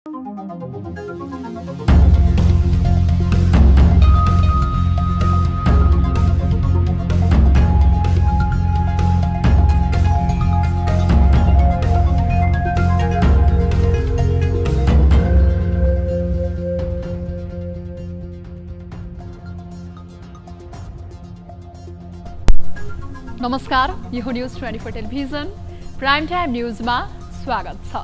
नमस्कार, यो news 24 television prime time न्यूजमा स्वागत छ।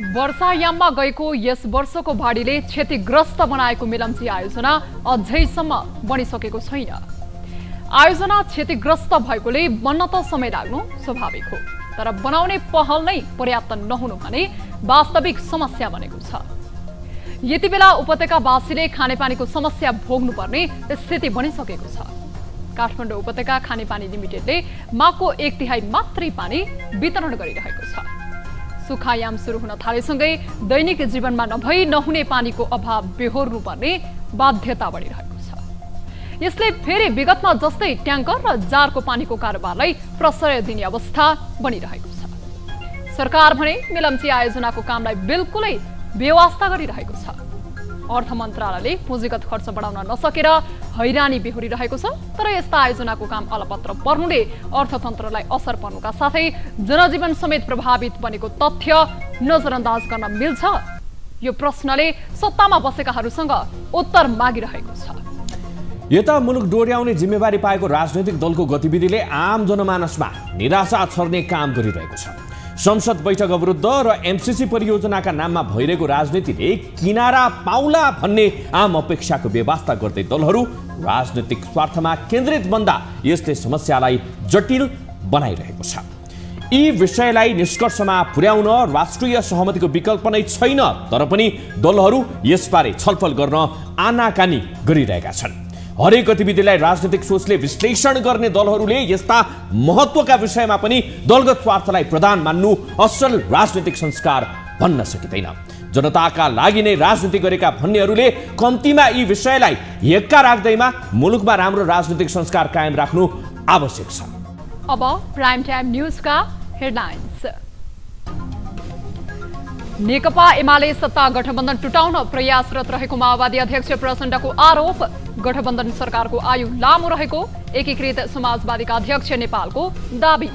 वर्षायाममा गएको यस वर्षको बाढीले क्षतिग्रस्त बनाएको मेलम्ची आयोजना अझैसम्म बनिसकेको छैन। आयोजना क्षतिग्रस्त भएकोले बन्न त समय लाग्नु स्वाभाविक हो, तर बनाउने पहल नै पर्याप्त नहुनु भने वास्तविक समस्या बनेको छ। यति बेला उपत्यकावासीले खानेपानीको समस्या भोग्नुपर्ने स्थिति बनिसकेको छ। काठमाडौँ उपत्यका खानेपानी लिमिटेडले माघको 1/3 मात्रै पानी वितरण गरिरहेको छ। सुखायाम सुरु हुन थालेसँगै दैनिक जीवनमा नभई नहुने पानीको अभाव बेहोर्नु पर्ने बाध्यता बढिरहेको छ। यसले फेरि विगतमा जस्तै ट्याङ्कर र जारको पानीको कारोबारलाई प्रश्रय दिने अवस्था बनिरहेको छ। सरकार भने मेलम्ची आयोजनाको कामलाई बिल्कुलै बेवास्ता गरिरहेको छ। अर्थ मन्त्रालयले पुँजीगत खर्च बढाउन नसकेर हैरानी बेहोरिरहेको छ। तर यस्ता आयोजनाको काम अलपत्र पर्नुले अर्थतन्त्रलाई असर पर्नुका साथै जनजीवन समेत प्रभावित बनेको तथ्य नजरअन्दाज गर्न मिल्छ। यो प्रश्नले सत्तामा बसेकाहरूसँग उत्तर मागिरहेको छ। यता मुलुक डोर्याउने जिम्मेवारी पाएको राजनैतिक दलको गतिविधिले आम जनमानसमा निराशा छर्ने काम गरिरहेको छ। संसद बैठक अवरुद्ध र एमसीसी परियोजनाका नाममा भइरहेको राजनीतिले किनारा पाउला भन्ने आम अपेक्षाको व्यवस्था गर्दै दलहरू राजनीतिक स्वार्थमा केन्द्रित बन्दा यसले समस्यालाई जटिल बनाइरहेको छ। यी विषयलाई निष्कर्षमा पुर्याउन राष्ट्रिय सहमतिको विकल्प नै छैन, तर पनि दलहरू यसबारे छलफल गर्न आनाकानी गरिरहेका छन्। हरेक गतिविधिलाई राजनीतिक सोचले विश्लेषण गर्ने दलहरूले यस्ता महत्त्वका विषयमा पनि दलगत स्वार्थलाई प्रधान मान्नु असल राजनीतिक संस्कार भन्न सकिँदैन। जनताका लागि नै राजनीति गरेका भन्नेहरूले कम्तीमा यी विषयलाई हेक्का राख्दैमा मुलुकमा राम्रो राजनीतिक संस्कार कायम राख्नु आवश्यक छ। अब प्राइम टाइम न्यूजका हेडलाइन्स। नेकपा एमाले सत्ता गठबन्धन टुटाउन प्रयासरत रहेको माओवादी अध्यक्ष प्रचण्डको आरोप। गठबन्धन सरकारको आयु लामो रहेको एकीकृत समाजवादीका अध्यक्ष नेपालको दाबी।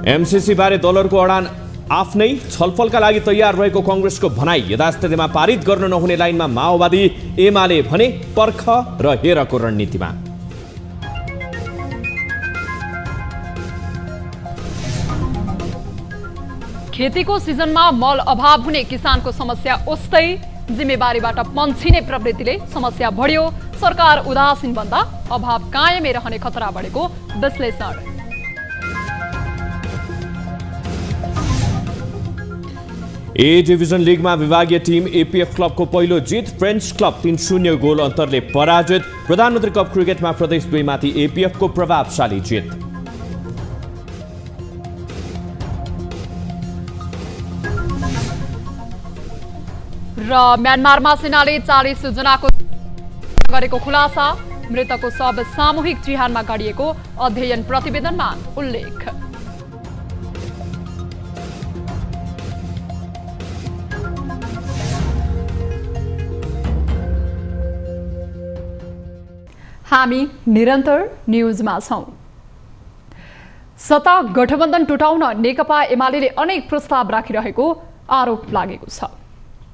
एमसीसी बारे दलहरूको अडान आफ्नै, छलफलका लागि तयार रहेको कांग्रेसको भनाई। यथास्थितिमा पारित गर्न नहुने लाइनमा माओवादी एमाले भने पर्ख र हेरको रणनीतिमा। खेतीको सिजनमा मल अभाव हुने किसानको समस्या उस्तै। जिम्मेवारीबाट पन्छिने प्रवृत्तिले समस्या बढ्यो। सरकार उदासीन बन्दा अभाव कायमै रहने खतरा बढेको विश्लेषण। ए डिभिजन लिगमा विभागीय टिम एपीएफ क्लबको पहिलो जित। फ्रेन्च क्लब 3-0 गोल अन्तरले पराजित। प्रधानमन्त्री कप क्रिकेटमा प्रदेश 2 माथि एपीएफको प्रभावशाली जित। र म्यानमारमा सेनाले 40 जनाको गरेको खुलासा। मृतकको शव सामूहिक चिहानमा गाडिएको अध्ययन प्रतिवेदनमा उल्लेख। हामी निरन्तर न्यूजमा छौं। सत्ता गठबन्धन टुटाउन नेकपा एमाले अनेक प्रस्ताव राखिरहेको आरोप लागेको छ।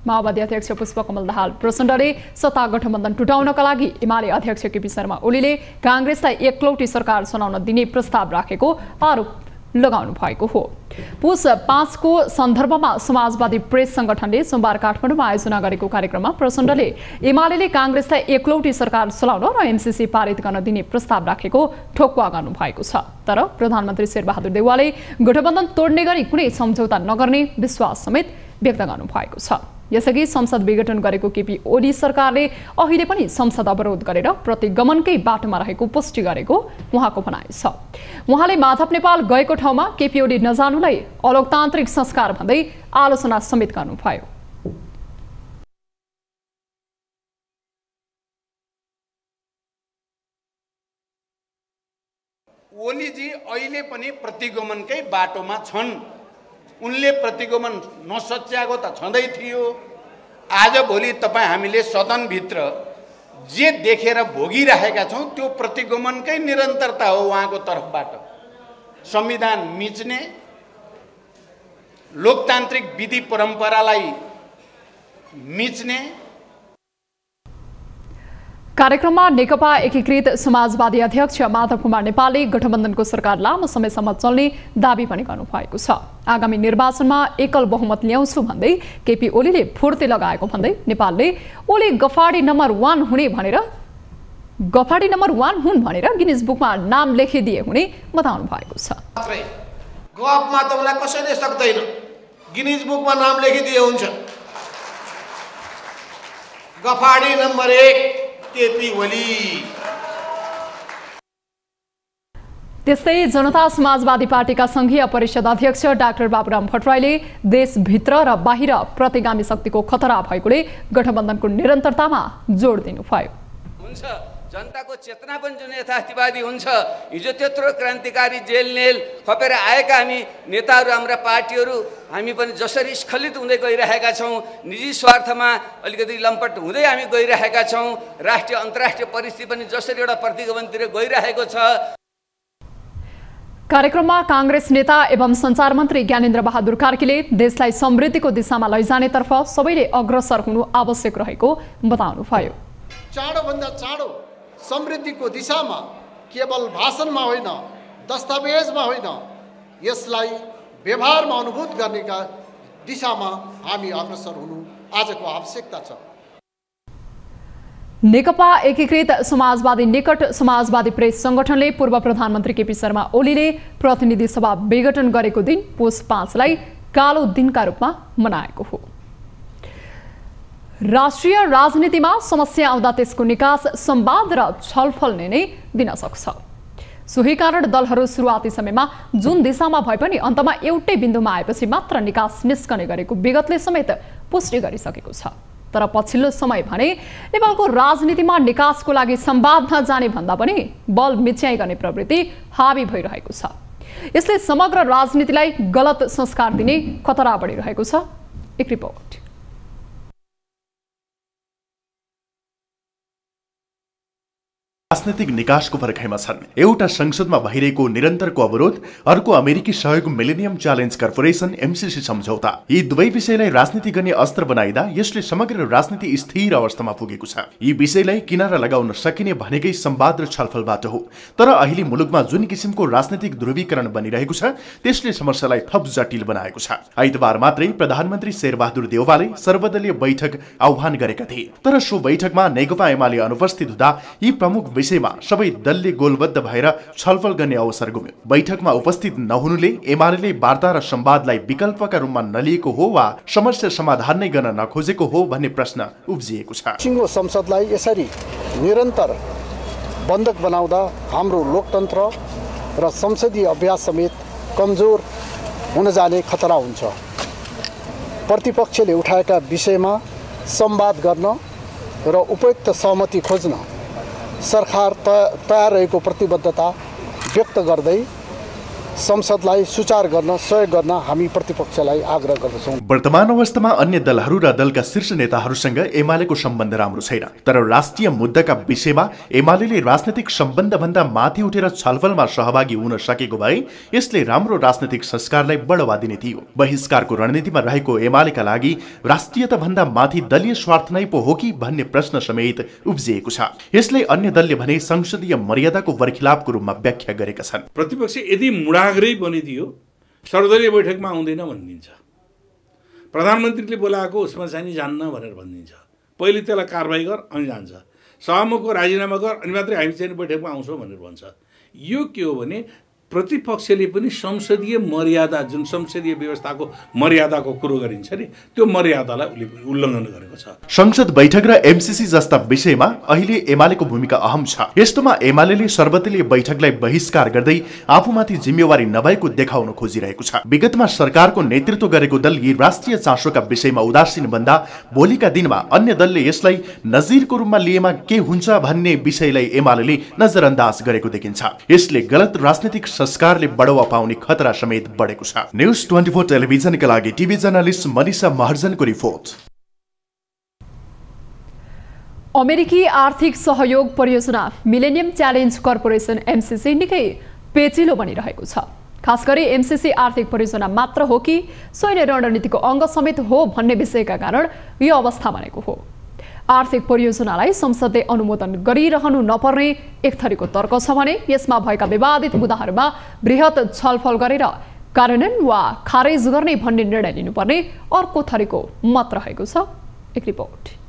माओवादी अध्यक्ष पुष्पकमल दाहाल प्रचण्डले सत्ता गठबन्धन टुटाउनका लागि एमाले अध्यक्ष केपी शर्मा ओलीले कांग्रेसलाई एकलौटी सरकार चलाउन दिने प्रस्ताव राखेको आरोप लगाउनु भएको हो। पुस 5 को सन्दर्भमा समाजवादी प्रेस संगठनले सोमबार काठमाडौँमा आयोजना गरेको कार्यक्रममा प्रचण्डले एमाले कांग्रेसलाई एकलौटी सरकार चलाउन र एमसीसी पारित गर्न दिने प्रस्ताव राखेको ठोक्वा गर्नु भएको छ। तर प्रधानमन्त्री शेरबहादुर देउवाले गठबन्धन तोड्ने गरी कुनै सम्झौता नगर्ने विश्वास समेत व्यक्त गर्नु भएको छ। यसअघि संसद विघटन गरेको केपी ओली सरकारले अहिले पनि संसद अवरोध गरेर प्रतिगमनकै बाटोमा रहेको पुष्टि गरेको उहाँको भनाइ छ। उहाँले माधव नेपाल गएको ठाउँमा केपी ओली नजानुलाई अलोकतान्त्रिक संस्कार भन्दै आलोचना समेत गर्नुभयो। ओलीजी अहिले पनि प्रतिगमनकै बाटोमा छन्। उनले प्रतिगमन नसच्याएको त छँदै थियो। आजभोलि तपाईँ हामीले सदनभित्र जे देखेर भोगिरहेका छौँ त्यो प्रतिगमनकै निरन्तरता हो। उहाँको तर्फबाट संविधान मिच्ने, लोकतान्त्रिक विधि परम्परालाई मिच्ने। कार्यक्रममा नेकपा एकीकृत समाजवादी अध्यक्ष माधव कुमार नेपालले गठबन्धनको सरकार लामो समयसम्म चल्ने दाबी पनि गर्नुभएको छ। आगामी निर्वाचनमा एकल बहुमत ल्याउँछु भन्दै केपी ओलीले फुर्ती लगाएको भन्दै नेपालले ओली गफाडी नम्बर 1 हुन् भनेर गिनिज बुकमा नाम लेखिदिए हुने बताउनु भएको छ। गफमा तपाईलाई कसैले सक्दैन, गिनिज बुकमा नाम लेखिदिए हुन्छ। गफाडी नम्बर 1 केपी ओली। त्यस्तै जनता समाजवादी पार्टीका संघीय परिषद अध्यक्ष डाक्टर बाबुराम भट्टराईले देशभित्र र बाहिर प्रतिगामी शक्तिको खतरा भएकोले गठबन्धनको निरन्तरतामा जोड दिनुभयो। हुन्छ जनताको चेतना पनि जुन यथार्थवादी हुन्छ, हिजो त्यत्रो क्रान्तिकारी जेलनेल खपेर आएका हामी नेताहरू, हाम्रा पार्टीहरू हामी पनि जसरी स्खलित हुँदै गइरहेका छौँ, निजी स्वार्थमा अलिकति लम्पट हुँदै हामी गइरहेका छौँ, राष्ट्रिय अन्तर्राष्ट्रिय परिस्थिति पनि जसरी एउटा प्रतिगमनतिर गइरहेको छ। कार्यक्रममा कांग्रेस नेता एवं सञ्चार मन्त्री ज्ञानेन्द्र बहादुर कार्कीले देशलाई समृद्धिको दिशामा लैजानेतर्फ सबैले अग्रसर हुनु आवश्यक रहेको बताउनुभयो। चाँडोभन्दा चाँडो समृद्धिको दिशामा केवल भाषणमा होइन, दस्तावेजमा होइन, यसलाई व्यवहारमा अनुभूत गर्नेका दिशामा हामी अग्रसर हुनु आजको आवश्यकता छ। नेकपा एकीकृत समाजवादी निकट समाजवादी प्रेस संगठनले पूर्व प्रधानमन्त्री केपी शर्मा ओलीले प्रतिनिधि सभा विघटन गरेको दिन पुस 5 लाई कालो दिनका रूपमा मनाएको हो। राष्ट्रिय राजनीतिमा समस्या आउँदा त्यसको निकास संवाद र छलफलले नै दिन सक्छ। सोही कारण दलहरू सुरुवाती समयमा जुन दिशामा भए पनि अन्तमा एउटै बिन्दुमा आएपछि मात्र निकास निस्कने गरेको विगतले समेत पुष्टि गरिसकेको छ। तर पछिल्लो समय भने नेपालको राजनीतिमा निकासको लागि संवाद नजाने भन्दा पनि बल मिच्याइ गर्ने प्रवृत्ति हावी भइरहेको छ। यसले समग्र राजनीतिलाई गलत संस्कार दिने खतरा बढिरहेको छ। एक रिपोर्ट। राजनीतिक निकासको पर्खाइमा छन्। एउटा संसदमा भइरहेको निरन्तरको अवरोध, अर्को अमेरिकी सहयोग मिलेनियम च्यालेन्ज कर्पोरेसन एमसीसी सम्झौता। यी दुवै विषयलाई राजनीति गर्ने अस्त्र बनाइदा यसले समग्र राजनीति स्थिर अवस्थामा पुगेको छ। यी विषयलाई किनारा लगाउन सकिने भनेकै संवाद र छलफलबाट हो। तर अहिले मुलुकमा जुन किसिमको राजनीतिक ध्रुवीकरण बनिरहेको छ त्यसले समस्यालाई थप जटिल बनाएको छ। आइतबार मात्रै प्रधानमन्त्री शेरबहादुर देउवाले सर्वदलीय बैठक आह्वान गरेका थिए। तर सो बैठकमा नेकपा एमाले अनुपस्थित हुँदा यी प्रमुख विषयमा सबै दलले गोलबद्ध भएर छलफल गर्ने अवसर गुम्यो। बैठकमा उपस्थित नहुनुले एमाले वार्ता र संवादलाई विकल्पका रूपमा नलिएको हो वा समस्या समाधान नै गर्न नखोजेको हो भन्ने प्रश्न उब्जिएको छ। सिङ्गो संसदलाई यसरी निरन्तर बन्धक बनाउँदा हाम्रो लोकतन्त्र र संसदीय अभ्यास समेत कमजोर हुन जाने खतरा हुन्छ। प्रतिपक्षले उठाएका विषयमा संवाद गर्न र उपयुक्त सहमति खोज्न सरकार तयार रहेको प्रतिबद्धता व्यक्त गर्दै संसदलाई सुचार गर्न सहयोग गर्न हामी प्रतिपक्षलाई आग्रह गर्दछौँ। वर्तमान अवस्थामा अन्य दलहरू र दलका शीर्ष नेताहरूसँग एमालेको सम्बन्ध राम्रो छैन। तर राष्ट्रिय मुद्दाका विषयमा एमाले राजनीतिक सम्बन्धभन्दा माथि उठेर छलफलमा सहभागी हुन सकेको भए यसले राम्रो राजनीतिक संस्कारलाई बढावा दिने थियो। बहिष्कारको रणनीतिमा रहेको एमालेका लागि राष्ट्रियता भन्दा माथि दलीय स्वार्थ नै पो हो कि भन्ने प्रश्न समेत उब्जिएको छ। यसले अन्य दलले भने संसदीय मर्यादाको बर्खिलापको रूपमा व्याख्या गरेका छन्। प्रतिपक्ष यदि आग्रही बनिदियो सर्वदलीय बैठकमा आउँदैन भनिदिन्छ, प्रधानमन्त्रीले बोलाएको उसमा चाहिँ जान्न भनेर भनिदिन्छ। पहिले त्यसलाई कारबाही गर अनि जान्छ, सभामुखको राजीनामा गर अनि मात्रै हामी चाहिँ बैठकमा आउँछौँ भनेर भन्छ। यो के हो भने प्रतिपक्षले पनि संसदीय मर्यादा, जुन संसदीय व्यवस्थाको मर्यादाको कुरो गरिन्छ नि, त्यो मर्यादालाई उसले उल्लङ्घन गरेको छ। संसद बैठक र एमसीसी जस्ता विषयमा अहिले एमालेको भूमिका अहम छ। यस्तोमा एमाले सर्वदलीय बैठकलाई बहिष्कार गर्दै आफूमाथि जिम्मेवारी नभएको देखाउन खोजिरहेको छ। विगतमा सरकारको नेतृत्व गरेको दल यी राष्ट्रिय चासोका विषयमा उदासीन भन्दा भोलिका दिनमा अन्य दलले यसलाई नजिरको रूपमा लिएमा के हुन्छ भन्ने विषयलाई एमाले नजरअन्दाज गरेको देखिन्छ। यसले गलत राजनीतिक संस्कारले बढावा पाउने खतरा समेत बढेको छ। न्युज 24 टेलिभिजनका लागि टिभी जर्नलिस्ट मनिषा महर्जनको रिपोर्ट। अमेरिकी आर्थिक सहयोग परियोजना मिलेनियम च्यालेन्ज कर्पोरेसन एमसीसी निकै पेचिलो बनिरहेको छ। खास गरी एमसीसी आर्थिक परियोजना मात्र हो कि सैन्य रणनीतिको अङ्ग समेत हो भन्ने विषयका कारण यो अवस्था बनेको हो। आर्थिक परियोजनालाई संसदले अनुमोदन गरिरहनु नपर्ने एक थरीको तर्क छ भने यसमा भएका विवादित मुद्दाहरूमा बृहत छलफल गरेर कार्यान्वयन वा खारेज गर्ने भन्ने निर्णय लिनुपर्ने अर्को थरीको मत रहेको छ। एक रिपोर्ट।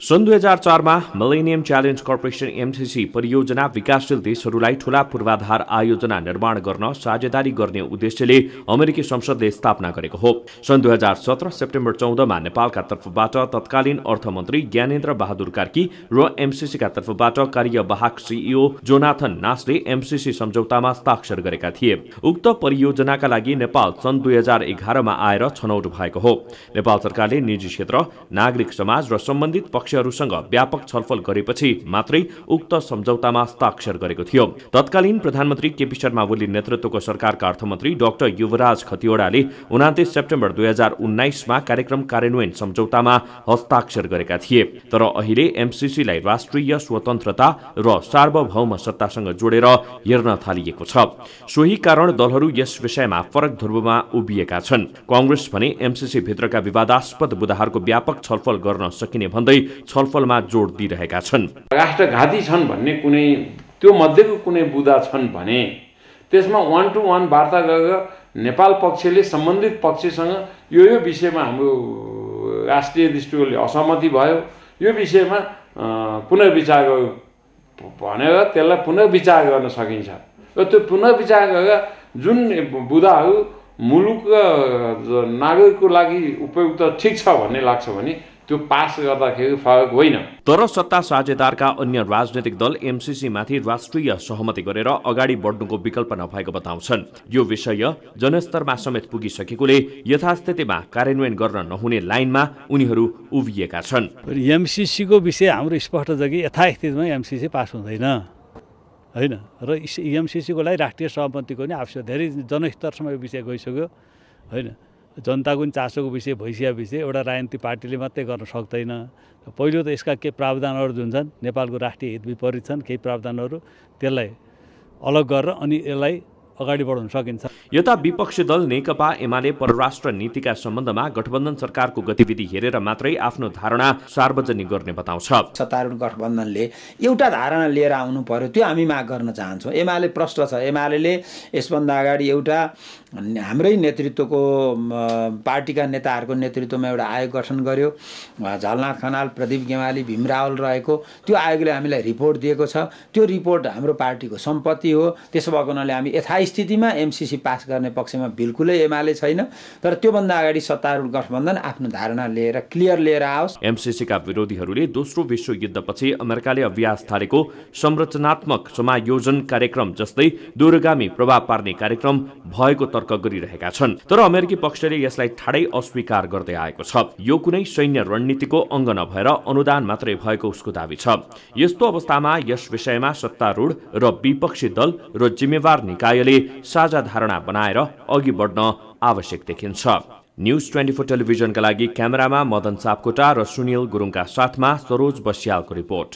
सन् 2004 मा मिलेनियम च्यालेन्ज कर्पोरेसन एमसीसी परियोजना विकासशील देशहरूलाई ठूला पूर्वाधार आयोजना निर्माण गर्न साझेदारी गर्ने उद्देश्यले अमेरिकी संसदले स्थापना गरेको हो। सन् 2017 सेप्टेम्बर 14 मा नेपालका तर्फबाट तत्कालीन अर्थमन्त्री ज्ञानेन्द्र बहादुर कार्की र एमसीसीका तर्फबाट कार्यवाहक सीईओ जोनाथन नासले एमसीसी सम्झौतामा हस्ताक्षर गरेका थिए। उक्त परियोजनाका लागि नेपाल सन् 2011 मा आएर छनौट भएको हो। नेपाल सरकारले निजी क्षेत्र, नागरिक समाज र सम्बन्धित पक्षहरूसँग व्यापक छलफल गरेपछि मात्रै उक्त सम्झौतामा हस्ताक्षर गरेको थियो। तत्कालीन प्रधानमन्त्री केपी शर्मा ओली नेतृत्वको सरकारका अर्थमन्त्री डाक्टर युवराज खतिवड़ाले 29 सेप्टेम्बर 2019 मा कार्यक्रम कार्यान्वयन सम्झौतामा हस्ताक्षर गरेका थिए। तर अहिले एमसीसीलाई राष्ट्रिय स्वतन्त्रता र सार्वभौम सत्तासँग जोडेर हेर्न थालिएको छ। सोही कारण दलहरू यस विषयमा फरक ध्रुवमा उभिएका छन्। कांग्रेस भने एमसीसी भित्रका विवादास्पद मुद्दाहरूको व्यापक छलफल गर्न सकिने भन्दै छलफलमा जोड दिइरहेका छन्। राष्ट्रघाती छन् भन्ने कुनै त्यो मध्येको कुनै बुदा छन् भने त्यसमा 1 to 1 वार्ता गरेर नेपाल पक्षले सम्बन्धित पक्षसँग यो विषयमा हाम्रो राष्ट्रिय दृष्टिकोणले असहमति भयो, यो विषयमा पुनर्विचार भनेर त्यसलाई पुनर्विचार गर्न सकिन्छ र त्यो पुनर्विचार गरेर जुन बुदाहरू मुलुक नागरिकको लागि उपयुक्त ठिक छ भन्ने लाग्छ भने त्यो पास गर्दाखेरि फरक होइन। तर सत्ता साझेदारका अन्य राजनैतिक दल एमसीसी माथि राष्ट्रिय सहमति गरेर अगाडि बढ्नुको विकल्प नभएको बताउँछन्। यो विषय जनस्तरमा समेत पुगिसकेकोले यथास्थितिमा कार्यान्वयन गर्न नहुने लाइनमा उनीहरू उभिएका छन्। एमसीसीको विषय हाम्रो स्पष्ट छ कि यथास्थितिमा एमसीसी पास हुँदैन हैन र एमसीसीको लागि राष्ट्रिय सहमतिको नि आवश्यक। धेरै जनस्तरसम्म यो विषय गइसक्यो हैन। जनताको नि चासोको विषय भइसकेको विषय एउटा राजनीतिक पार्टीले मात्रै गर्न सक्दैन। पहिलो त यसका केही प्रावधानहरू जुन छन् नेपालको राष्ट्रिय हित विपरीत छन्, केही प्रावधानहरू त्यसलाई अलग गरेर अनि यसलाई अगाडि बढाउन सकिन्छ। यता विपक्षी दल नेकपा एमाले परराष्ट्र नीतिका सम्बन्धमा गठबन्धन सरकारको गतिविधि हेरेर मात्रै आफ्नो धारणा सार्वजनिक गर्ने बताउँछ। सत्तारूढ गठबन्धनले एउटा धारणा लिएर आउनु पर्यो, त्यो हामी माग गर्न चाहन्छौँ। एमाले प्रश्न छ, एमाले यसभन्दा अगाडि एउटा हाम्रै नेतृत्वको पार्टीका नेताहरूको नेतृत्वमा एउटा आयोग गठन गर्यो। झलनाथ खनाल, प्रदीप गेवाली, भीम रावल रहेको त्यो आयोगले हामीलाई रिपोर्ट दिएको छ। त्यो रिपोर्ट हाम्रो पार्टीको सम्पत्ति हो। त्यसो भएको हुनाले हामी यथास्थितिमा एमसीसी पास गर्ने पक्षमा बिल्कुलै एमाले छैन। तर त्योभन्दा अगाडि सत्तारूढ गठबन्धन आफ्नो धारणा लिएर क्लियर लिएर आओस्। एमसीसीका विरोधीहरूले दोस्रो विश्वयुद्धपछि अमेरिकाले अभ्यास थालेको संरचनात्मक समायोजन कार्यक्रम जस्तै दूरगामी प्रभाव पार्ने कार्यक्रम भएको तर्क गरिरहेका छन्। तर अमेरिकी पक्षले यसलाई ठाडै अस्वीकार गर्दै आएको छ। यो कुनै सैन्य रणनीतिको अङ्ग नभएर अनुदान मात्रै भएको उसको दाबी छ। यस्तो अवस्थामा यस विषयमा सत्तारूढ र विपक्षी दल र जिम्मेवार निकायले साझा धारणा बनाएर अघि बढ्न आवश्यक देखिन्छ। न्युज 24 टेलिभिजनका लागि क्यामेरामा मदन सापकोटा र सुनिल गुरुङका साथमा सरोज बस्यालको रिपोर्ट।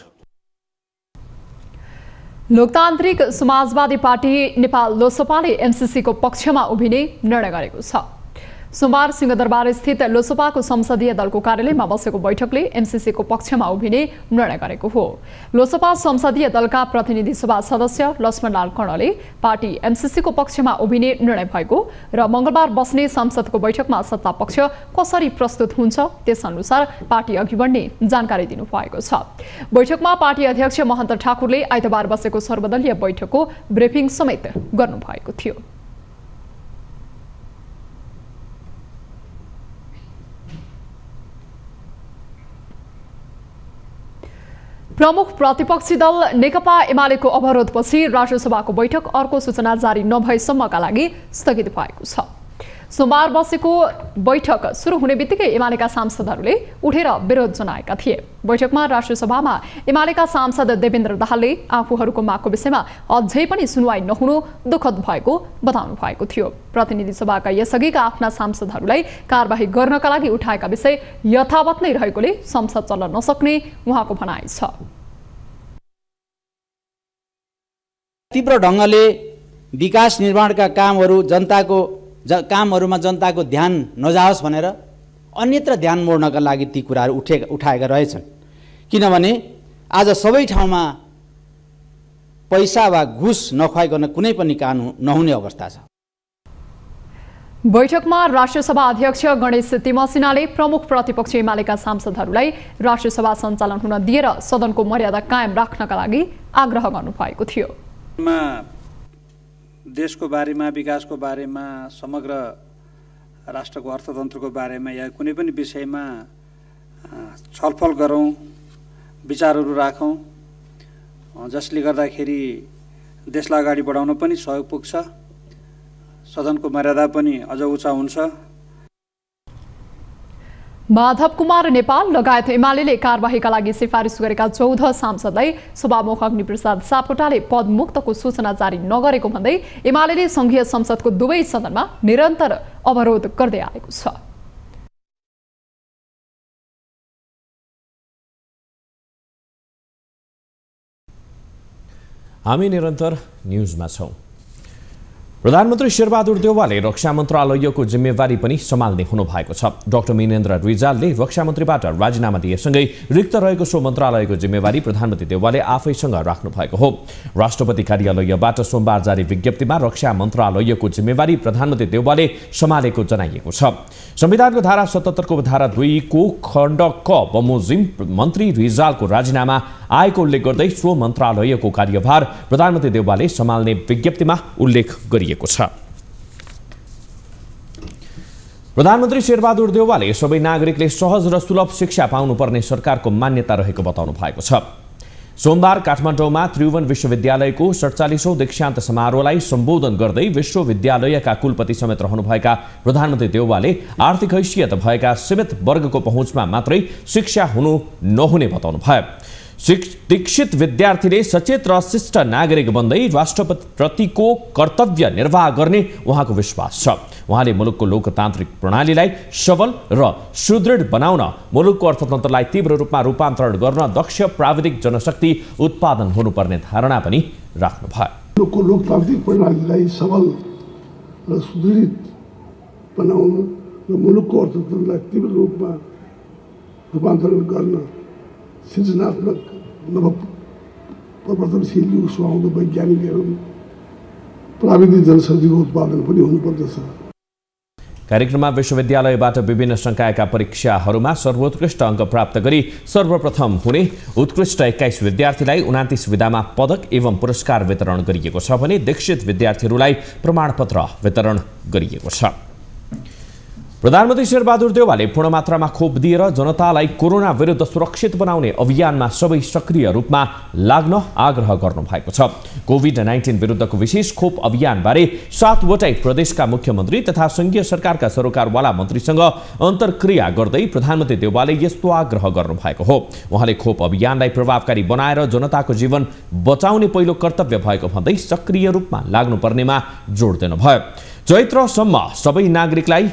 लोकतान्त्रिक समाजवादी पार्टी नेपाल लोसपाले एमसीसीको पक्षमा उभिने निर्णय गरेको छ। सोमबार सिंहदरबार स्थित लोसपाको संसदीय दलको कार्यालयमा बसेको बैठकले एमसीसीको पक्षमा उभिने निर्णय गरेको हो। लोसपा संसदीय दलका प्रतिनिधि सभा सदस्य लक्ष्मणलाल कर्णले पार्टी एमसीसीको पक्षमा उभिने निर्णय भएको र मंगलबार बस्ने संसदको बैठकमा सत्ता पक्ष कसरी प्रस्तुत हुन्छ त्यसअनुसार पार्टी अघि बढ्ने जानकारी दिनुभएको छ। बैठकमा पार्टी अध्यक्ष महन्त ठाकुरले आइतबार बसेको सर्वदलीय बैठकको ब्रिफिङ समेत गर्नुभएको थियो। प्रमुख प्रतिपक्षी दल नेकपा एमालेको अवरोधपछि राज्यसभाको बैठक अर्को सूचना जारी नभएसम्मका लागि स्थगित भएको छ। सोमबार बसेको बैठक सुरु हुने बित्तिकै एमालेका सांसदहरूले उठेर विरोध जनाएका थिए। बैठकमा राष्ट्रिय सभामा एमालेका सांसद देवेन्द्र दाहालले आफूहरूको मागको विषयमा अझै पनि सुनवाई नहुनु दुःखद भएको बताउनु भएको थियो। प्रतिनिधि सभाका यसअघिका आफ्ना सांसदहरूलाई कारबाही गर्नका लागि उठाएका विषय यथावत नै रहेकोले संसद चल्न नसक्ने उहाँको भनाइ छ। तीव्र ढङ्गले विकास निर्माणका कामहरूमा जनताको ध्यान नजाओस् भनेर अन्यत्र ध्यान मोड्नका लागि ती कुराहरू उठाएका रहेछन्। किनभने आज सबै ठाउँमा पैसा वा घुस नखुवाइकन कुनै पनि कानुन नहुने अवस्था छ। बैठकमा राष्ट्रिय सभा अध्यक्ष गणेश तिमसिनाले प्रमुख प्रतिपक्षी एमालेका सांसदहरूलाई राष्ट्रिय सभा सञ्चालन हुन दिएर सदनको मर्यादा कायम राख्नका लागि आग्रह गर्नुभएको थियो। देशको बारेमा, विकासको बारेमा, समग्र राष्ट्रको अर्थतन्त्रको बारेमा या कुनै पनि विषयमा छलफल गरौँ, विचारहरू राखौँ, जसले गर्दाखेरि देशलाई अगाडि बढाउन पनि सहयोग पुग्छ, सदनको मर्यादा पनि अझ उच्च हुन्छ। माधव कुमार नेपाल लगायत एमाले कारबाहीका लागि सिफारिस गरेका 14 सांसदलाई सभामुख अग्निप्रसाद सापकोटाले पदमुक्तको सूचना जारी नगरेको भन्दै एमाले संघीय संसदको दुवै सदनमा निरन्तर अवरोध गर्दै आएको छ। हामी निरन्तर न्यूजमा छौं। प्रधानमन्त्री शेरबहादुर देउवाले रक्षा मन्त्रालयको जिम्मेवारी पनि सम्हाल्ने हुनुभएको छ। डाक्टर मिनेन्द्र रिजालले रक्षा मन्त्रीबाट राजीनामा दिएसँगै रिक्त रहेको सो मन्त्रालयको जिम्मेवारी प्रधानमन्त्री देउवाले आफैसँग राख्नु भएको हो। राष्ट्रपति कार्यालयबाट सोमबार जारी विज्ञप्तिमा रक्षा मन्त्रालयको जिम्मेवारी प्रधानमन्त्री देउवाले सम्हालेको जनाइएको छ। संविधानको धारा 77 को धारा 2 को खण्ड क बमोजिम मन्त्री रिजालको राजीनामा आएको उल्लेख गर्दै सो मन्त्रालयको कार्यभार प्रधानमन्त्री देउवाले सम्हाल्ने विज्ञप्तिमा उल्लेख गरिएको छ। प्रधानमन्त्री शेरबहादुर देउवाले सबै नागरिकले सहज र सुलभ शिक्षा पाउनुपर्ने सरकारको मान्यता रहेको बताउनु भएको छ। सोमबार काठमाडौँमा त्रिभुवन विश्वविद्यालयको 47औं दीक्षान्त समारोहलाई सम्बोधन गर्दै विश्वविद्यालयका कुलपति समेत रहनुभएका प्रधानमन्त्री देउवाले आर्थिक हैसियत भएका सीमित वर्गको पहुँचमा मात्रै शिक्षा हुनु नहुने बताउनु भयो। शिक्षित विद्यार्थीले सचेत र शिष्ट नागरिक बन्दै राष्ट्रप्रतिको कर्तव्य निर्वाह गर्ने उहाँको विश्वास छ। उहाँले मुलुकको लोकतान्त्रिक प्रणालीलाई सबल र सुदृढ बनाउन, मुलुकको अर्थतन्त्रलाई तीव्र रूपमा रूपान्तरण गर्न दक्ष प्राविधिक जनशक्ति उत्पादन हुनुपर्ने धारणा पनि राख्नुभयो। मुलुकको लोकतान्त्रिक प्रणालीलाई सबल र सुदृढ बनाउन र मुलुकको अर्थतन्त्रलाई तीव्र रूपमा रूपान्तरण गर्न सृजनात्मक नव प्रवर्तनशील युग सुहाउँदो वैज्ञानिक एवं प्राविधिक जनशक्तिको उत्पादन पनि हुनुपर्दछ। कार्यक्रममा विश्वविद्यालयबाट विभिन्न संकायका परीक्षाहरूमा सर्वोत्कृष्ट अङ्क प्राप्त गरी सर्वप्रथम हुने उत्कृष्ट 21 विद्यार्थीलाई 29 विधामा पदक एवं पुरस्कार वितरण गरिएको छ भने दीक्षित विद्यार्थीहरूलाई प्रमाणपत्र वितरण गरिएको छ। प्रधानमन्त्री शेरबहादुर देउवाले पूर्ण मात्रामा खोप दिएर जनतालाई कोरोना विरुद्ध सुरक्षित बनाउने अभियानमा सबै सक्रिय रूपमा लाग्न आग्रह गर्नुभएको छ। कोभिड-19 विरुद्धको विशेष खोप अभियानबारे 7वटै प्रदेशका मुख्यमन्त्री तथा संघीय सरकारका सरोकारवाला मन्त्रीसँग अन्तर्क्रिया गर्दै प्रधानमन्त्री देउवाले यस्तो आग्रह गर्नुभएको हो। उहाँले खोप अभियानलाई प्रभावकारी बनाएर जनताको जीवन बचाउने पहिलो कर्तव्य भएको भन्दै सक्रिय रूपमा लाग्नुपर्नेमा जोड दिनुभयो। चैत्रसम्म सबै नागरिकलाई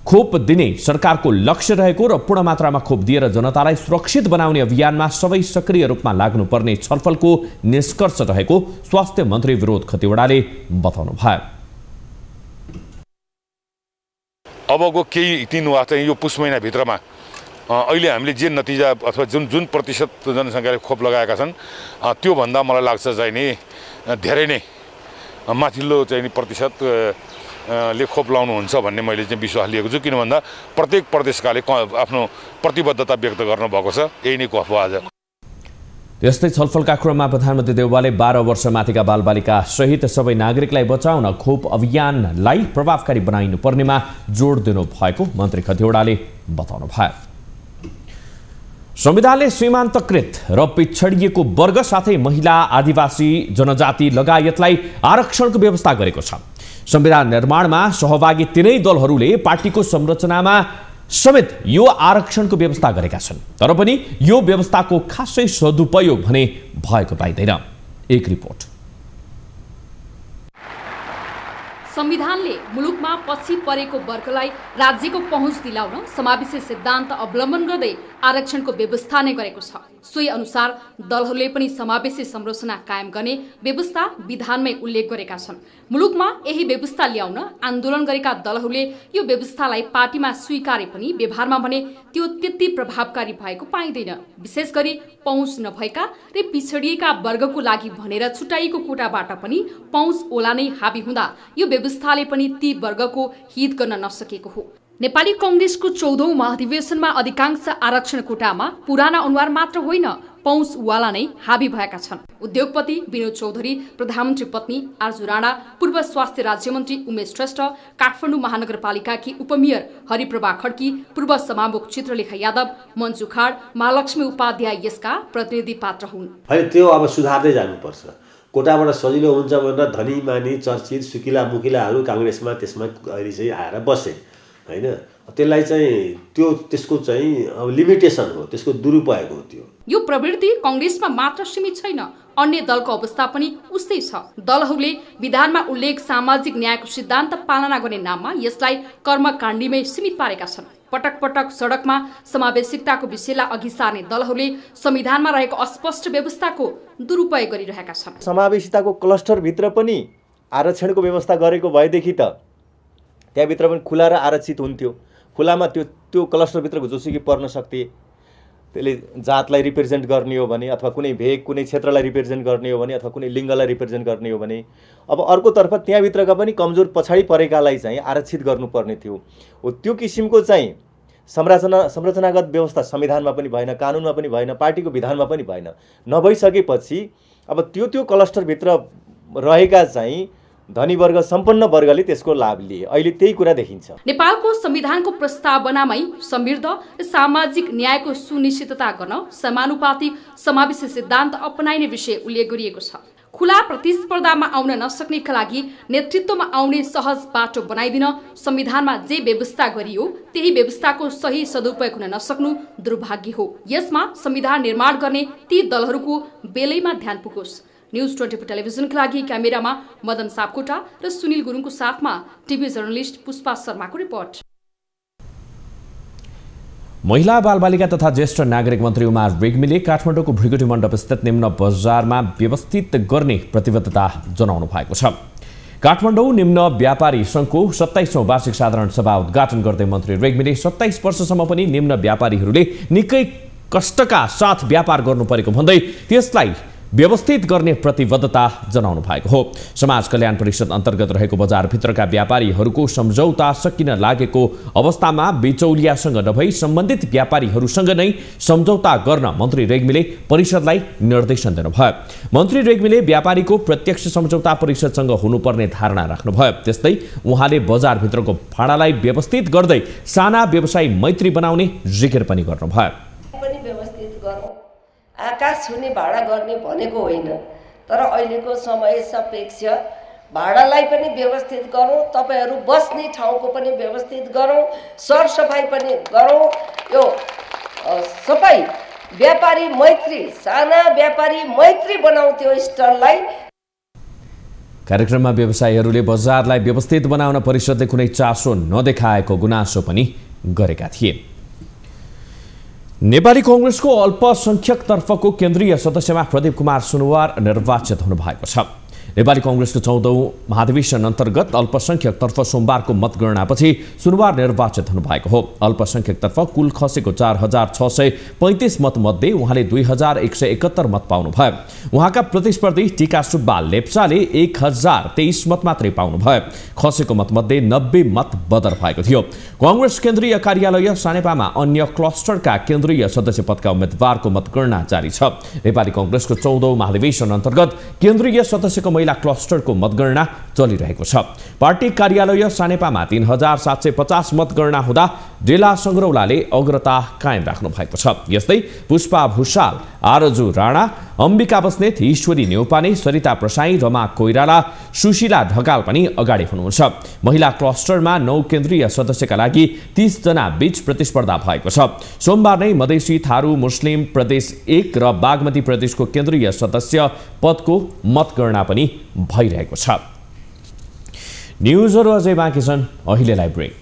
खोप दिने सरकारको लक्ष्य रहेको र पूर्ण मात्रामा खोप दिएर जनतालाई सुरक्षित बनाउने अभियानमा सबै सक्रिय रूपमा लाग्नुपर्ने छलफलको निष्कर्ष रहेको स्वास्थ्य मन्त्री विरोध खतिवडाले बताउनु भयो। अबको केही दिन वा चाहिँ यो पुष महिनाभित्रमा अहिले हामीले जे नतिजा अथवा जुन प्रतिशत जनसङ्ख्याले खोप लगाएका छन् त्योभन्दा मलाई लाग्छ चाहिँ नि धेरै नै माथिल्लो चाहिँ प्रतिशत ले खोप लाउनुहुन्छ भन्ने मैले चाहिँ विश्वास लिएको छु। किन भन्दा प्रत्येक प्रदेशकाले आफ्नो प्रतिबद्धता व्यक्त गर्नुभएको छ। यही नै को आज। त्यस्तै छलफलका क्रममा प्रधानमन्त्री देउवाले 12 वर्ष माथिका बालबालिका सहित सबै नागरिकलाई बचाउन खोप अभियानलाई प्रभावकारी बनाइनु पर्नेमा जोड दिनु भएको मन्त्री खतिवडाले बताउनु भयो। संविधानले सीमान्तकृत र पिछडिएको वर्ग साथै महिला, आदिवासी, जनजाति लगायतलाई आरक्षणको व्यवस्था गरेको छ। संविधान निर्माणमा सहभागी तीनै दलहरूले पार्टीको संरचनामा समेत यो आरक्षणको व्यवस्था गरेका छन्। तर पनि यो व्यवस्थाको खासै सदुपयोग भने भएको पाइँदैन। एक रिपोर्ट। संविधानले मुलुकमा पछि परेको वर्गलाई राज्यको पहुँच दिलाउन समावेशी सिद्धान्त अवलम्बन गर्दै आरक्षणको व्यवस्था नै गरेको छ। सोही अनुसार दलहरूले पनि समावेशी संरचना कायम गर्ने व्यवस्था विधानमै उल्लेख गरेका छन्। मुलुकमा यही व्यवस्था ल्याउन आन्दोलन गरेका दलहरूले यो व्यवस्थालाई पार्टीमा स्वीकारे पनि व्यवहारमा भने त्यो त्यति प्रभावकारी भएको पाइँदैन। विशेष गरी पहुँच नभएका र पिछडिएका वर्गको लागि भनेर छुट्याइएको कोटाबाट पनि पहुँच ओला नै हाबी हुँदा यो व्यवस्थाले पनि ती वर्गको हित गर्न नसकेको हो। नेपाली कांग्रेसको 14औं महाधिवेशनमा अधिकांश आरक्षण कोटामा पुराना अनुहार मात्र होइन पहुँच वाला नै हाबी भएका छन्। उद्योगपति विनोद चौधरी, प्रधानमन्त्री पत्नी आर्जु राणा, पूर्व स्वास्थ्य राज्यमन्त्री उमेश श्रेष्ठ, काठमाडौँ महानगरपालिकाकी उपमेयर हरिप्रभा खड्की, पूर्व सभामुख चित्रलेखा यादव, मन्जु खाड, महालक्ष्मी उपाध्याय यसका प्रतिनिधि पात्र हुन्। होइन, त्यो अब सुधार्दै जानुपर्छ। कोटाबाट सजिलो हुन्छ भनेर धनी मानी चर्चित सुकिला मुकिलाहरू काङ्ग्रेसमा त्यसमा अहिले चाहिँ आएर बसे होइन। त्यसलाई चाहिँ त्यसको चाहिँ अब लिमिटेसन हो, त्यसको दुरुपयोग हो। त्यो यो प्रवृत्ति कांग्रेसमा मात्र सीमित छैन, अन्य दलको अवस्था पनि उस्तै छ। दलहरूले विधानमा उल्लेख सामाजिक न्यायको सिद्धान्त पालना गर्ने नाममा यसलाई कर्मकाण्डीमै सीमित पारेका छन्। पटक पटक सडकमा समावेशिकताको विषयलाई अघि सार्ने दलहरूले संविधानमा रहेको अस्पष्ट व्यवस्थाको दुरुपयोग गरिरहेका छन्। समावेशिताको क्लस्टरभित्र पनि आरक्षणको व्यवस्था गरेको भएदेखि त त्यहाँभित्र पनि खुला र आरक्षित हुन्थ्यो। खुलामा त्यो क्लस्टरभित्रको जोसुकै पर्न सक्थे। त्यसले जातलाई रिप्रेजेन्ट गर्ने हो भने अथवा कुनै भेग कुनै क्षेत्रलाई रिप्रेजेन्ट गर्ने हो भने अथवा कुनै लिङ्गलाई रिप्रेजेन्ट गर्ने हो भने अब अर्कोतर्फ त्यहाँभित्रका पनि कमजोर पछाडि परेकालाई चाहिँ आरक्षित गर्नुपर्ने थियो। हो त्यो किसिमको चाहिँ संरचनागत व्यवस्था संविधानमा पनि भएन, कानुनमा पनि भएन, पार्टीको विधानमा पनि भएन। नभइसकेपछि अब त्यो क्लस्टरभित्र रहेका चाहिँ धनी वर्ग सम्पन्न वर्गले त्यसको लाभ लिए। अहिले त्यही कुरा देखिन्छ। नेपालको संविधानको प्रस्तावनामै समृद्ध र सामाजिक न्यायको सुनिश्चितता गर्न समानुपातिक समावेशी सिद्धान्त अपनाइने विषय उल्लेख गरिएको छ। खुला प्रतिस्पर्धामा आउन नसक्नेका लागि नेतृत्वमा आउने सहज बाटो बनाइदिन संविधानमा जे व्यवस्था गरियो त्यही व्यवस्थाको सही सदुपयोग हुन नसक्नु दुर्भाग्य हो। यसमा संविधान निर्माण गर्ने ती दलहरूको बेलैमा ध्यान पुगोस्। न्यूज 24 टेलिभिजनका लागि क्यामेरामा मदन सापकोटा र सुनिल गुरुङको साथमा टिभी जर्नलिस्ट पुष्पा शर्माको रिपोर्ट। महिला बालबालिका तथा ज्येष्ठ नागरिक मन्त्री उमा रेग्मीले काठमाडौँको भृगुटी मण्डप स्थित निम्न बजारमा व्यवस्थित गर्ने प्रतिबद्धता जनाउनु भएको छ। काठमाडौँ निम्न व्यापारी संघको 27औं वार्षिक साधारण सभा उद्घाटन गर्दै मन्त्री रेग्मीले 27 वर्षसम्म पनि निम्न व्यापारीहरूले निकै कष्टका साथ व्यापार गर्नु परेको भन्दै त्यसलाई व्यवस्थित गर्ने प्रतिबद्धता जनाउनु भएको हो। समाज कल्याण परिषद अन्तर्गत रहेको बजारभित्रका व्यापारीहरूको सम्झौता सकिन लागेको अवस्थामा बिचौलियासँग नभई सम्बन्धित व्यापारीहरूसँग नै सम्झौता गर्न मन्त्री रेग्मीले परिषदलाई निर्देशन दिनुभयो। मन्त्री रेग्मीले व्यापारीको प्रत्यक्ष सम्झौता परिषदसँग हुनुपर्ने धारणा राख्नुभयो। त्यस्तै उहाँले बजारभित्रको भाडालाई व्यवस्थित गर्दै साना व्यवसायी मैत्री बनाउने जिकिर पनि गर्नुभयो। आकाश छुने भाडा गर्ने भनेको होइन, तर अहिलेको समय सापेक्ष भाडालाई पनि व्यवस्थित गरौँ, तपाईहरू बस्ने ठाउँको पनि व्यवस्थित गरौँ, सरसफाइ पनि गरौँ। यो सबै व्यापारी मैत्री, साना व्यापारी मैत्री बनाऊ त्यो स्टललाई। कार्यक्रममा व्यवसायीहरूले बजारलाई व्यवस्थित बनाउन परिषदले कुनै चासो नदेखाएको गुनासो पनि गरेका थिए। नेपाली कांग्रेसको अल्पसंख्यक तर्फको केन्द्रीय सदस्यमा प्रदीप कुमार सुनुवार निर्वाचित हुनुभएको छ। नेपाली कांग्रेसको 14औं महाधिवेशन अन्तर्गत अल्पसंख्यक तर्फ सोमबारको मतगणनापछि सुनुवार निर्वाचित हुनुभएको हो। अल्पसंख्यक तर्फ कुल खसेको 4635 मत मध्ये उहाँले 2171 मत पाउनुभयो। उहाँका प्रतिस्पर्धी टीका सुब्बा लेप्चाले 1023 मत मात्रै पाउनुभयो। खसेको मत मध्ये 90 मत बदर भएको थियो। कांग्रेस केन्द्रीय कार्यालय सानेपामा अन्य क्लस्टरका केन्द्रीय सदस्य पदका उम्मेदवारको मतगणना जारी छ। नेपाली कांग्रेसको 14औं महाधिवेशन अन्तर्गत केन्द्रीय सदस्यको महिला क्लस्टरको मतगणना चलिरहेको छ। पार्टी कार्यालय सानेपामा 3750 मतगणना हुँदा डेला संग्रौलाले अग्रता कायम राख्नु भएको छ। यस्तै पुष्पा भुषाल, आरजु राणा, अम्बिका बस्नेत, ईश्वरी न्यौपाने, सरिता प्रसाई, रमा कोइराला, सुशीला ढकाल पनि अगाडि हुनुहुन्छ। महिला क्लस्टरमा 9 केन्द्रीय सदस्यका लागि 30 जना बीच प्रतिस्पर्धा भएको छ। सोमबार नै मधेसी, थारू, मुस्लिम प्रदेश 1 र बागमती प्रदेशको केन्द्रीय सदस्य पदको मतगणना पनि भइरहेको छ। न्युजहरू अझै बाँकी छन्, अहिलेलाई ब्रेक।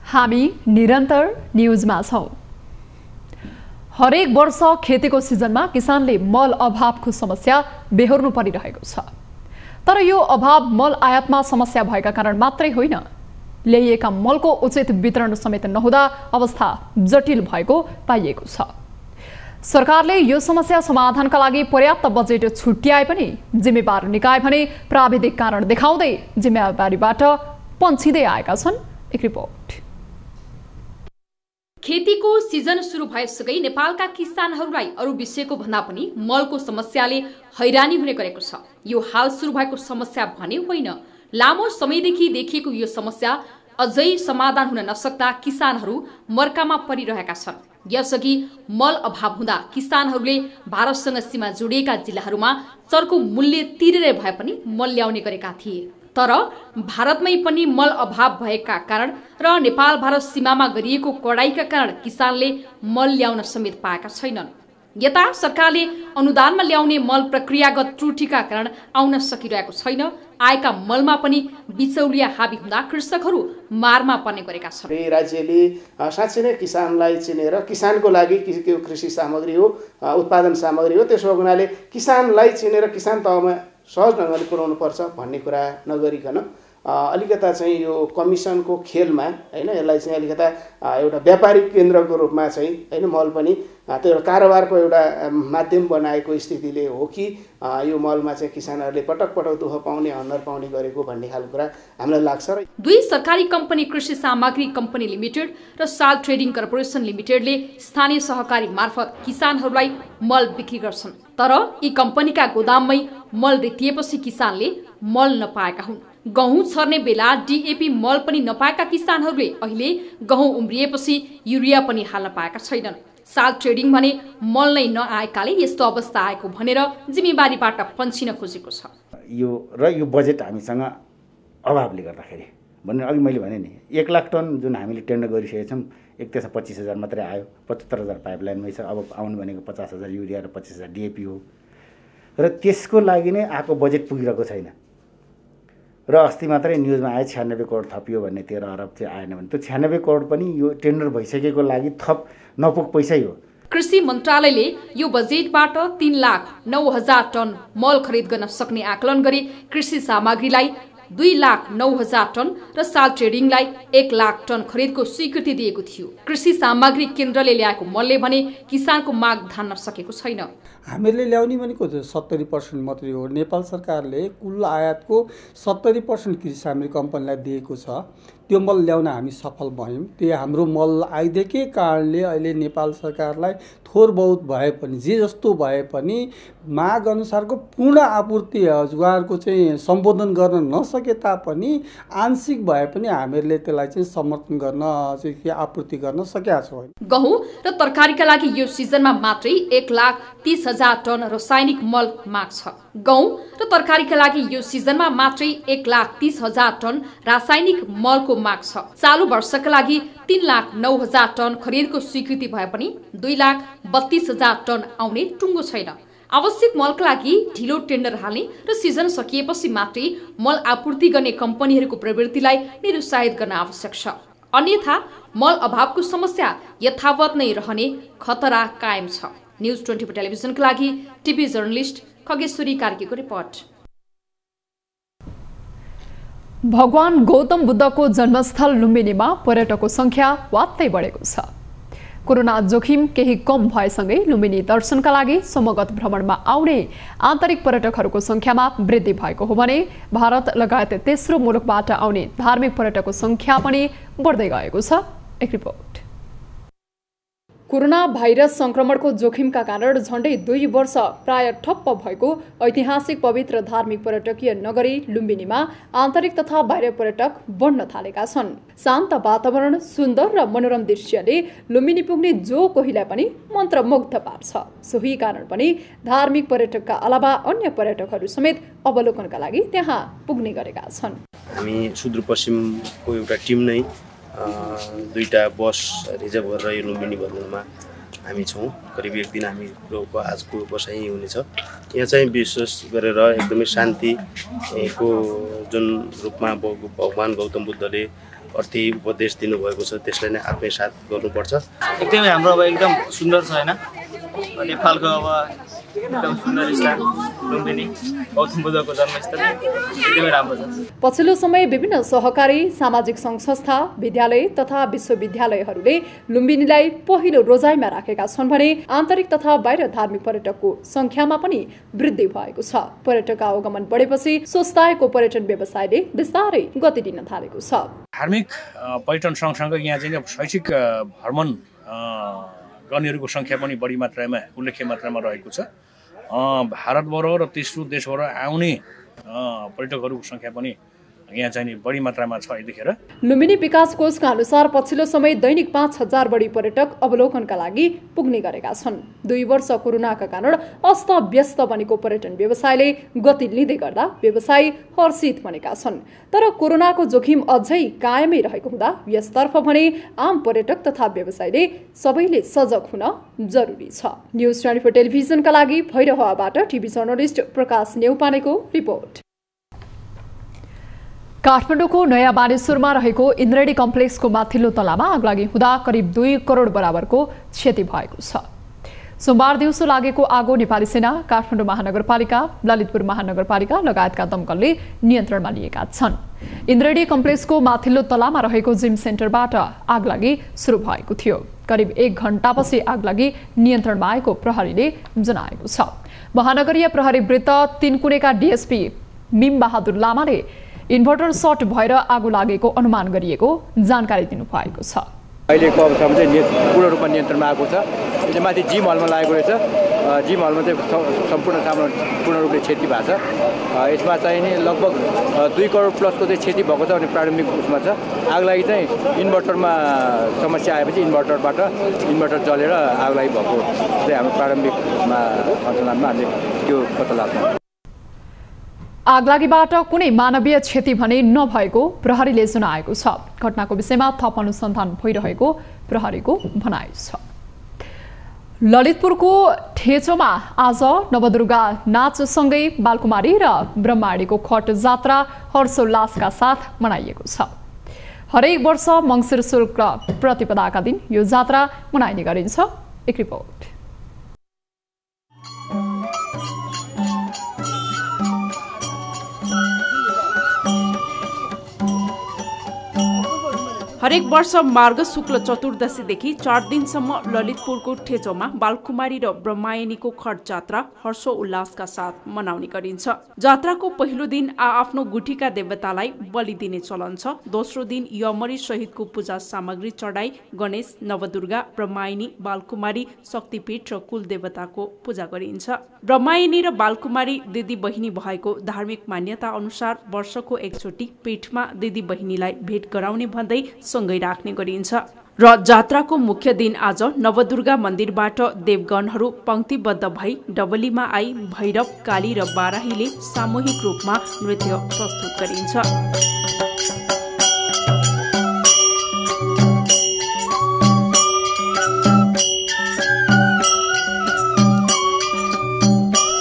हामी निरन्तर न्युजमा छौं। हरेक वर्ष खेतीको सिजनमा किसानले मल अभावको समस्या बेहोर्नु परिरहेको छ। तर यो अभाव मल आयातमा समस्या भएका कारण मात्रै होइन, ल्याइएका मलको उचित वितरण समेत नहुँदा अवस्था जटिल भएको पाइएको छ। सरकारले यो समस्या समाधानका लागि पर्याप्त बजेट छुट्याए पनि जिम्मेवार निकाय भने प्राविधिक कारण देखाउँदै जिम्मेवारीबाट पन्छिँदै आएका छन्। एक रिपोर्ट। खेतीको सिजन सुरु भएसँगै नेपालका किसानहरूलाई अरू विषयको भन्दा पनि मलको समस्याले हैरानी हुने गरेको छ। यो हाल सुरु भएको समस्या भने होइन, लामो समयदेखि देखिएको यो समस्या अझै समाधान हुन नसक्दा किसानहरू मर्कामा परिरहेका छन्। यसअघि मल अभाव हुँदा किसानहरूले भारतसँग सीमा जोडिएका जिल्लाहरूमा चर्को मूल्य तिरेर भए पनि मल ल्याउने गरेका थिए। तर भारतमै पनि मल अभाव भएका कारण र नेपाल भारत सीमामा गरिएको कडाइका कारण किसानले मल ल्याउन समेत पाएका छैनन्। यता सरकारले अनुदानमा ल्याउने मल प्रक्रियागत त्रुटिका कारण आउन सकिरहेको छैन। आएका मलमा पनि बिचौलिया हाबी हुँदा कृषकहरू मारमा पर्ने गरेका छन्। राज्यले साँच्चै नै किसानलाई चिनेर किसानको लागि कृषि सामग्री हो, उत्पादन सामग्री हो, त्यसो हुनाले किसानलाई चिनेर किसान तहमा सहज ढङ्गले पुर्याउनु पर्छ भन्ने कुरा नगरिकन अलिकता चाहिँ यो कमिसनको खेलमा हैन, यसलाई चाहिँ अलिकता एउटा व्यापारिक केन्द्रको रूपमा चाहिँ हैन मल पनि त्यो कारोबारको एउटा माध्यम बनाएको स्थितिले हो कि यो मलमा चाहिँ किसानहरूले पटक पटक दुःख पाउने, हन्नर पाउने गरेको भन्ने खालको कुरा हामीलाई लाग्छ। र दुई सरकारी कम्पनी कृषि सामग्री कम्पनी लिमिटेड र साल ट्रेडिङ कर्पोरेसन लिमिटेडले स्थानीय सहकारी मार्फत किसानहरूलाई मल बिक्री गर्छन्। तर यी कम्पनीका गोदाममै मल रितिएपछि किसानले मल नपाएका हुन्। गहुँ छर्ने बेला डीएपी मल पनि नपाएका किसानहरूले अहिले गहुँ उम्रिएपछि युरिया पनि हाल्न पाएका छैनन्। साल ट्रेडिङ भने मल नै नआएकाले यस्तो अवस्था आएको भनेर जिम्मेवारीबाट पन्छिन खोजेको छ। यो बजेट हामीसँग अभावले गर्दाखेरि भन्ने अघि मैले भने नि 1 लाख टन जुन हामीले टेन्डर गरिसकेका छौँ, एक त्यसमा 25,000 मात्रै आयो, 75,000 पाइपलाइनमै छ। अब आउनु भनेको 50,000 युरिया र 25,000 डीएपी हो र त्यसको लागि नै आएको बजेट पुगिरहेको छैन। र अस्ति मात्रै न्युजमा आयो 96 करोड थपियो भन्ने, 13 अरब चाहिँ आएन भने त्यो 96 करोड पनि यो टेन्डर भइसकेको लागि थप नपुग पैसै हो। कृषि मन्त्रालयले यो बजेटबाट 3,09,000 टन मल खरिद गर्न सक्ने आकलन गरी कृषि सामग्रीलाई 2,09,000 टन र साल ट्रेडिङलाई 1 लाख टन खरिदको स्वीकृति दिएको थियो। कृषि सामग्री केन्द्रले ल्याएको मलले भने किसानको माग धान्न सकेको छैन। हामीले ल्याउने भनेको 70% मात्रै हो। नेपाल सरकारले कुल आयातको 70% कृषि सामग्री कम्पनीलाई दिएको छ। त्यो मल ल्याउन हामी सफल भयौँ। त्यो हाम्रो मल आइदिएकै कारणले अहिले नेपाल सरकारलाई थोर बहुत भए पनि जे जस्तो भए पनि माग अनुसारको पूर्ण आपूर्ति उहाँहरूको चाहिँ सम्बोधन गर्न नसके तापनि आंशिक भए पनि हामीहरूले त्यसलाई चाहिँ समर्थन गर्न चाहिँ आपूर्ति गर्न सकेका छौँ। गहुँ र तरकारीका लागि यो सिजनमा मात्रै 1,30,000 टन रासायनिक मल माग छ। गहुँ र तरकारीका लागि यो सिजनमा मात्रै 1,30,000 टन रासायनिक मलको माग छ। चालू वर्षका लागि 3,09,000 टन खरिदको स्वीकृति भए पनि 2,32,000 टन आउने टुङ्गो छैन। आवश्यक मलका लागि ढिलो टेन्डर हाल्ने र सिजन सकिएपछि मात्रै मल आपूर्ति गर्ने कम्पनीहरूको प्रवृत्तिलाई निरुत्साहित गर्न आवश्यक छ। अन्यथा मल अभावको समस्या यथावत नै रहने खतरा कायम छ। न्युज 24 टेलिभिजनका लागि टिभी जर्नलिस्ट खगेश्वरी कार्कीको रिपोर्ट। भगवान गौतम बुद्धको जन्मस्थल लुम्बिनीमा पर्यटकको संख्या वात्तै बढेको छ। कोरोना जोखिम केही कम भएसँगै लुम्बिनी दर्शनका लागि समगत भ्रमणमा आउने आन्तरिक पर्यटकहरूको संख्यामा वृद्धि भएको हो भने भारत लगायत तेस्रो मुलुकबाट आउने धार्मिक पर्यटकको संख्या पनि बढ्दै गएको छ। एक रिपोर्ट। कोरोना भाइरस संक्रमणको जोखिमका कारण झण्डै 2 वर्ष प्राय ठप्प भएको ऐतिहासिक पवित्र धार्मिक पर्यटकीय नगरी लुम्बिनीमा आन्तरिक तथा बाह्य पर्यटक बढ्न थालेका छन्। शान्त वातावरण, सुन्दर र मनोरम दृश्यले लुम्बिनी पुग्ने जो कोहीलाई पनि मन्त्रमुग्ध पार्छ। सोही कारण पनि धार्मिक पर्यटकका अलावा अन्य पर्यटकहरू समेत अवलोकनका लागि त्यहाँ पुग्ने गरेका छन्। हामी सुदूरपश्चिमको एउटा टिम नै 2टा बस रिजर्भ गरेर यो लुम्बिनी भन्नुमा हामी छौँ। करिब एक दिन हामीको आजको बसाइ हुनेछ। यहाँ चाहिँ विशेष गरेर एकदमै शान्तिको जुन रूपमा भगवान गौतम बुद्धले अर्थी उपदेश दिनुभएको छ त्यसलाई नै आत्मसात गर्नुपर्छ। एकदमै हाम्रो अब एकदम सुन्दर छ हैन। नेपालको अब एकदम सुन्दर स्थान लुम्बिनी गौतम बुद्धको जन्मस्थल एकदमै राम्रो छ। पछिल्लो समय विभिन्न सहकारी सामाजिक सङ्घ संस्था, विद्यालय तथा विश्वविद्यालयहरूले लुम्बिनीलाई पहिलो रोजाइमा राखेका छन् भने आन्तरिक तथा बाहिर धार्मिक पर्यटकको संख्यामा पनि वृद्धि भएको छ। पर्यटक आवागमन बढेपछि स्वस्थायको पर्यटन व्यवसायले बिस्तारै गति दिन थालेको छ। धार्मिक पर्यटन सँगसँगै यहाँ चाहिँ शैक्षिक भ्रमण गर्नेहरूको सङ्ख्या पनि बढी मात्रामा उल्लेख्य मात्रामा रहेको छ। भारतबाट र तेस्रो देशबाट आउने पर्यटकहरूको सङ्ख्या पनि यहाँ चाहिँ बढी मात्रामा छ यतिखेर। लुम्बिनी विकास कोषका अनुसार पछिल्लो समय दैनिक 5000 बढी पर्यटक अवलोकनका लागि पुग्ने गरेका छन्। 2 वर्ष कोरोनाका कारण अस्त व्यस्त बनेको पर्यटन व्यवसायले गति लिँदै गर्दा व्यवसायी हर्षित बनेका छन्। तर कोरोनाको जोखिम अझै कायमै रहेको हुँदा यसतर्फ भने आम पर्यटक तथा व्यवसायीले सबैले सजग हुन जरुरी छ। न्युज 24 टेलिभिजनका लागि भैरहवाबाट टिभी जर्नलिस्ट प्रकाश नेउपानेको रिपोर्ट। काठमाडौँको नयाँ बानेश्वरमा रहेको इन्द्रेणी कम्प्लेक्सको माथिल्लो तलामा आगलागी हुँदा करिब 2 करोड बराबरको क्षति भएको छ। सोमबार दिउँसो लागेको आगो नेपाली सेना, काठमाडौँ महानगरपालिका, ललितपुर महानगरपालिका लगायतका दमकलले नियन्त्रणमा लिएका छन्। इन्द्रेणी कम्प्लेक्सको माथिल्लो तलामा रहेको जिम सेन्टरबाट आगलागी सुरु भएको थियो। करिब 1 घण्टापछि आगलागी नियन्त्रणमा आएको प्रहरीले जनाएको छ। महानगरीय प्रहरी वृत्त 3 कुनेका डीएसपी मिम बहादुर लामाले इन्भर्टर सर्ट भएर आगो लागेको अनुमान गरिएको जानकारी दिनुभएको छ। अहिलेको अवस्थामा चाहिँ पूर्ण रूपमा नियन्त्रणमा आएको छ। यो माथि जिम हलमा लागेको रहेछ। जिम हलमा चाहिँ सम्पूर्ण सामान पूर्ण रूपले क्षति भएको छ। यसमा चाहिँ नि लगभग 2 करोड प्लसको चाहिँ क्षति भएको छ भने प्रारम्भिक उसमा छ। आगलागी चाहिँ इन्भर्टरमा समस्या आएपछि इन्भर्टर जलेर आगलागी भएको चाहिँ हाम्रो प्रारम्भिक सञ्चालनमा हामीले त्यो पत्ता लाग्छ। आगलागीबाट कुनै मानवीय क्षति भने नभएको प्रहरीले जनाएको छ। घटनाको विषयमा थप अनुसन्धान भइरहेको प्रहरीको भनाइ छ। ललितपुरको ठेचोमा आज नवदुर्गा नाचसँगै बालकुमारी र ब्रह्माणीको खट जात्रा हर्षोल्लासका साथ मनाइएको छ। हरेक वर्ष मङ्सिर शुक्ल प्रतिपदाका दिन यो जात्रा मनाइने गरिन्छ। एक रिपोर्ट। हरेक वर्ष मार्ग शुक्ल चतुर्दशीदेखि 4 दिनसम्म ललितपुरको ठेचोमा बालकुमारी र ब्रह्मायनीको खट जात्रा हर्षो उल्लासका साथ मनाउने गरिन्छ। जात्राको पहिलो दिन आफ्नो गुठीका देवतालाई बलि दिने चलन छ। दोस्रो दिन यमरी सहितको पूजा सामग्री चढाई गणेश, नवदुर्गा, ब्रह्मायनी, बालकुमारी, शक्तिपीठ र कुल देवताको पूजा गरिन्छ। ब्रह्मायनी र बालकुमारी दिदी बहिनी भएको धार्मिक मान्यता अनुसार वर्षको एकचोटि पीठमा दिदी बहिनीलाई भेट गराउने भन्दै सँगै राख्ने गरिन्छ। र जात्राको मुख्य दिन आज नवदुर्गा मन्दिरबाट देवगणहरू पंक्तिबद्ध भई डबलीमा आई भैरव, काली र बाराहीले सामूहिक रूपमा नृत्य प्रस्तुत गरिन्छ।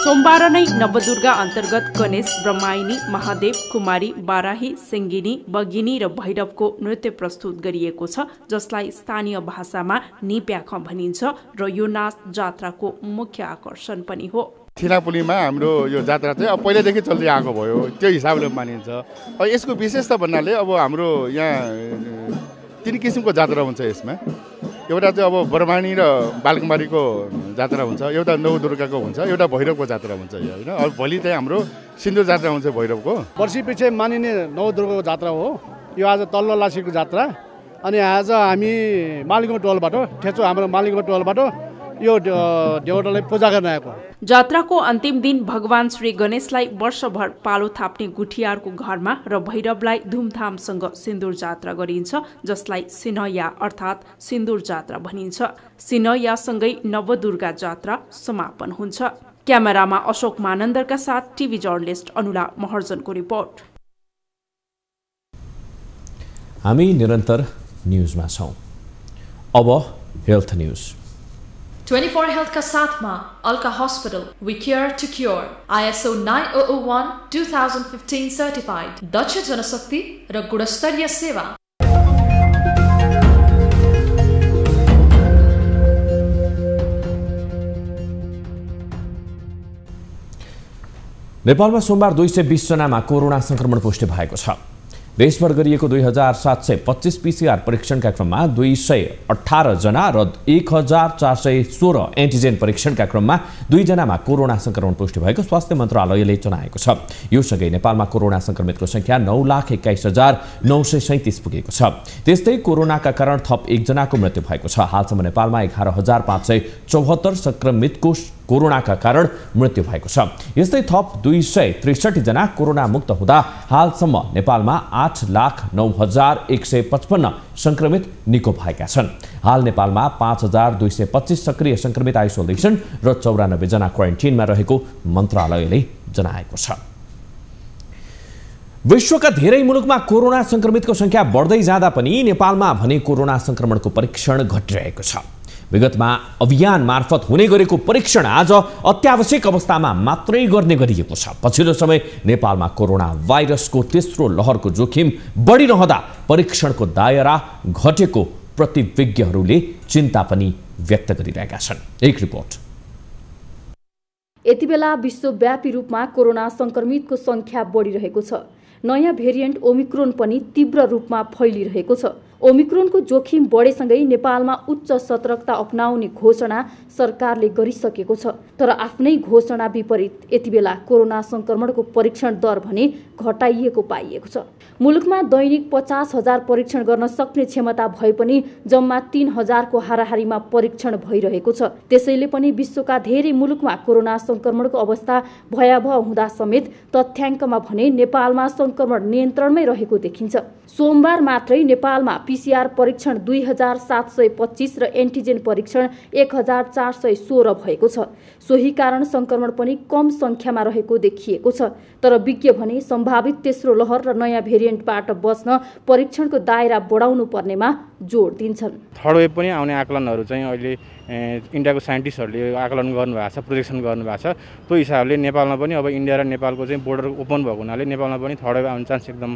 सोमबार नै नवदुर्गा अन्तर्गत गणेश, ब्रह्मायनी, महादेव, कुमारी, बाराही, सिङ्गिनी, बगिनी र भैरवको नृत्य प्रस्तुत गरिएको छ, जसलाई स्थानीय भाषामा निप्याख भनिन्छ र यो नाच जात्राको मुख्य आकर्षण पनि हो। थिलापुलीमा हाम्रो यो जात्रा चाहिँ अब पहिल्यैदेखि चल्दै आएको भयो, त्यो हिसाबले मानिन्छ। अब यसको विशेषता भन्नाले अब हाम्रो यहाँ 3 किसिमको जात्रा हुन्छ। यसमा एउटा चाहिँ अब ब्रह्माणी र बालकुमारीको जात्रा हुन्छ, एउटा नवदुर्गाको हुन्छ, एउटा भैरवको जात्रा हुन्छ होइन। अब भोलि चाहिँ हाम्रो सिन्दुर जात्रा हुन्छ भैरवको। वर्षी पछि मानिने नवदुर्गाको जात्रा हो यो। आज तल्लो लासीको जात्रा अनि आज हामी मालिकको टोलबाट ठेचो हाम्रो मालिकको टोलबाट यो देउडालाई पूजा गर्न आएको। जात्राको अन्तिम दिन भगवान श्री गणेशलाई वर्षभर पालो थाप्ने गुठियारको घरमा र भैरवलाई धुमधामसँग सिन्दूर जात्रा गरिन्छ, जसलाई सिनया अर्थात् सिन्दूर जात्रा भनिन्छ। सिनयासँगै नवदुर्गा जात्रा समापन हुन्छ। क्यामेरामा अशोक मानन्दरका साथ टिभी जर्नलिस्ट अनुला महर्जनको रिपोर्ट। हामी निरन्तर न्यूजमा छौं। अब हेल्थ न्यूज। 24 हेल्थ का साथमा Alka hospital, we care to cure, ISO 9001-2015 certified, दक्ष जनशक्ति र गुणस्तरीय सेवा। नेपालमा सोमबार 220 जनामा कोरोना संक्रमण पुष्टि भएको छ। देशभर गरिएको 2725 PCR परीक्षणका क्रममा 218 जना र 1416 एन्टिजेन परीक्षणका क्रममा 2 जनामा कोरोना संक्रमण पुष्टि भएको स्वास्थ्य मन्त्रालयले जनाएको छ। यो सँगै नेपालमा कोरोना संक्रमितको संख्या 9,21,937 पुगेको छ। त्यस्तै कोरोनाका कारण थप 1 जनाको मृत्यु भएको छ। हालसम्म नेपालमा 11,574 संक्रमितको कोरोनाका कारण मृत्यु भएको छ। यस्तै थप 263 जना कोरोना मुक्त हुँदा हालसम्म नेपालमा 8,09,155 संक्रमित निको भएका छन्। हाल नेपालमा 5,225 सक्रिय संक्रमित आइसोलेसन र 94 जना क्वारेन्टिनमा रहेको मन्त्रालयले जनाएको छ। विश्वका धेरै मुलुकमा कोरोना संक्रमितको संख्या बढ्दै जाँदा पनि नेपालमा भने कोरोना संक्रमणको परीक्षण घटिरहेको छ। विगतमा अभियान मार्फत हुने गरेको परीक्षण आज अत्यावश्यक अवस्थामा मात्रै गर्ने गरिएको छ। पछिल्लो समय नेपालमा कोरोना भाइरसको तेस्रो लहरको जोखिम बढिरहँदा परीक्षणको दायरा घटेको प्रतिविज्ञहरूले चिन्ता पनि व्यक्त गरिरहेका छन्। एक रिपोर्ट। यतिबेला विश्वव्यापी रूपमा कोरोना संक्रमितको संख्या बढिरहेको छ। नयाँ भेरिएन्ट ओमिक्रोन पनि तीव्र रूपमा फैलिरहेको छ। ओमिक्रोनको जोखिम बढेसँगै नेपालमा उच्च सतर्कता अपनाउने घोषणा सरकारले गरिसकेको छ। तर आफ्नै घोषणा विपरीत यतिबेला कोरोना संक्रमणको परीक्षण दर भने घटाइएको पाइएको छ। मुलुकमा दैनिक 50,000 परीक्षण गर्न सक्ने क्षमता भए पनि जम्मा 3,000 को हाराहारीमा परीक्षण भइरहेको छ। त्यसैले पनि विश्वका धेरै मुलुकमा कोरोना संक्रमणको अवस्था भयावह हुँदा समेत तथ्याङ्कमा भने नेपालमा संक्रमण नियन्त्रणमै रहेको देखिन्छ। सोमबार मात्रै नेपालमा PCR परीक्षण 2,725 र एन्टिजेन परीक्षण 1,416 भएको छ। सोही कारण संक्रमण पनि कम संख्यामा रहेको देखिएको छ। तर विज्ञ भने सम्भावित तेस्रो लहर र नयाँ भेरिएन्टबाट बच्न परीक्षणको दायरा बढाउनु पर्नेमा जोड दिन्छन्। थर्ड वेभ पनि आउने आकलनहरू चाहिँ अहिले इन्डियाको साइन्टिस्टहरूले आकलन गर्नुभएको छ, प्रोजेक्सन गर्नुभएको छ। त्यो हिसाबले नेपालमा पनि अब इन्डिया र नेपालको चाहिँ बोर्डर ओपन भएको हुनाले नेपालमा पनि थर्ड वेभ आउने चान्स एकदम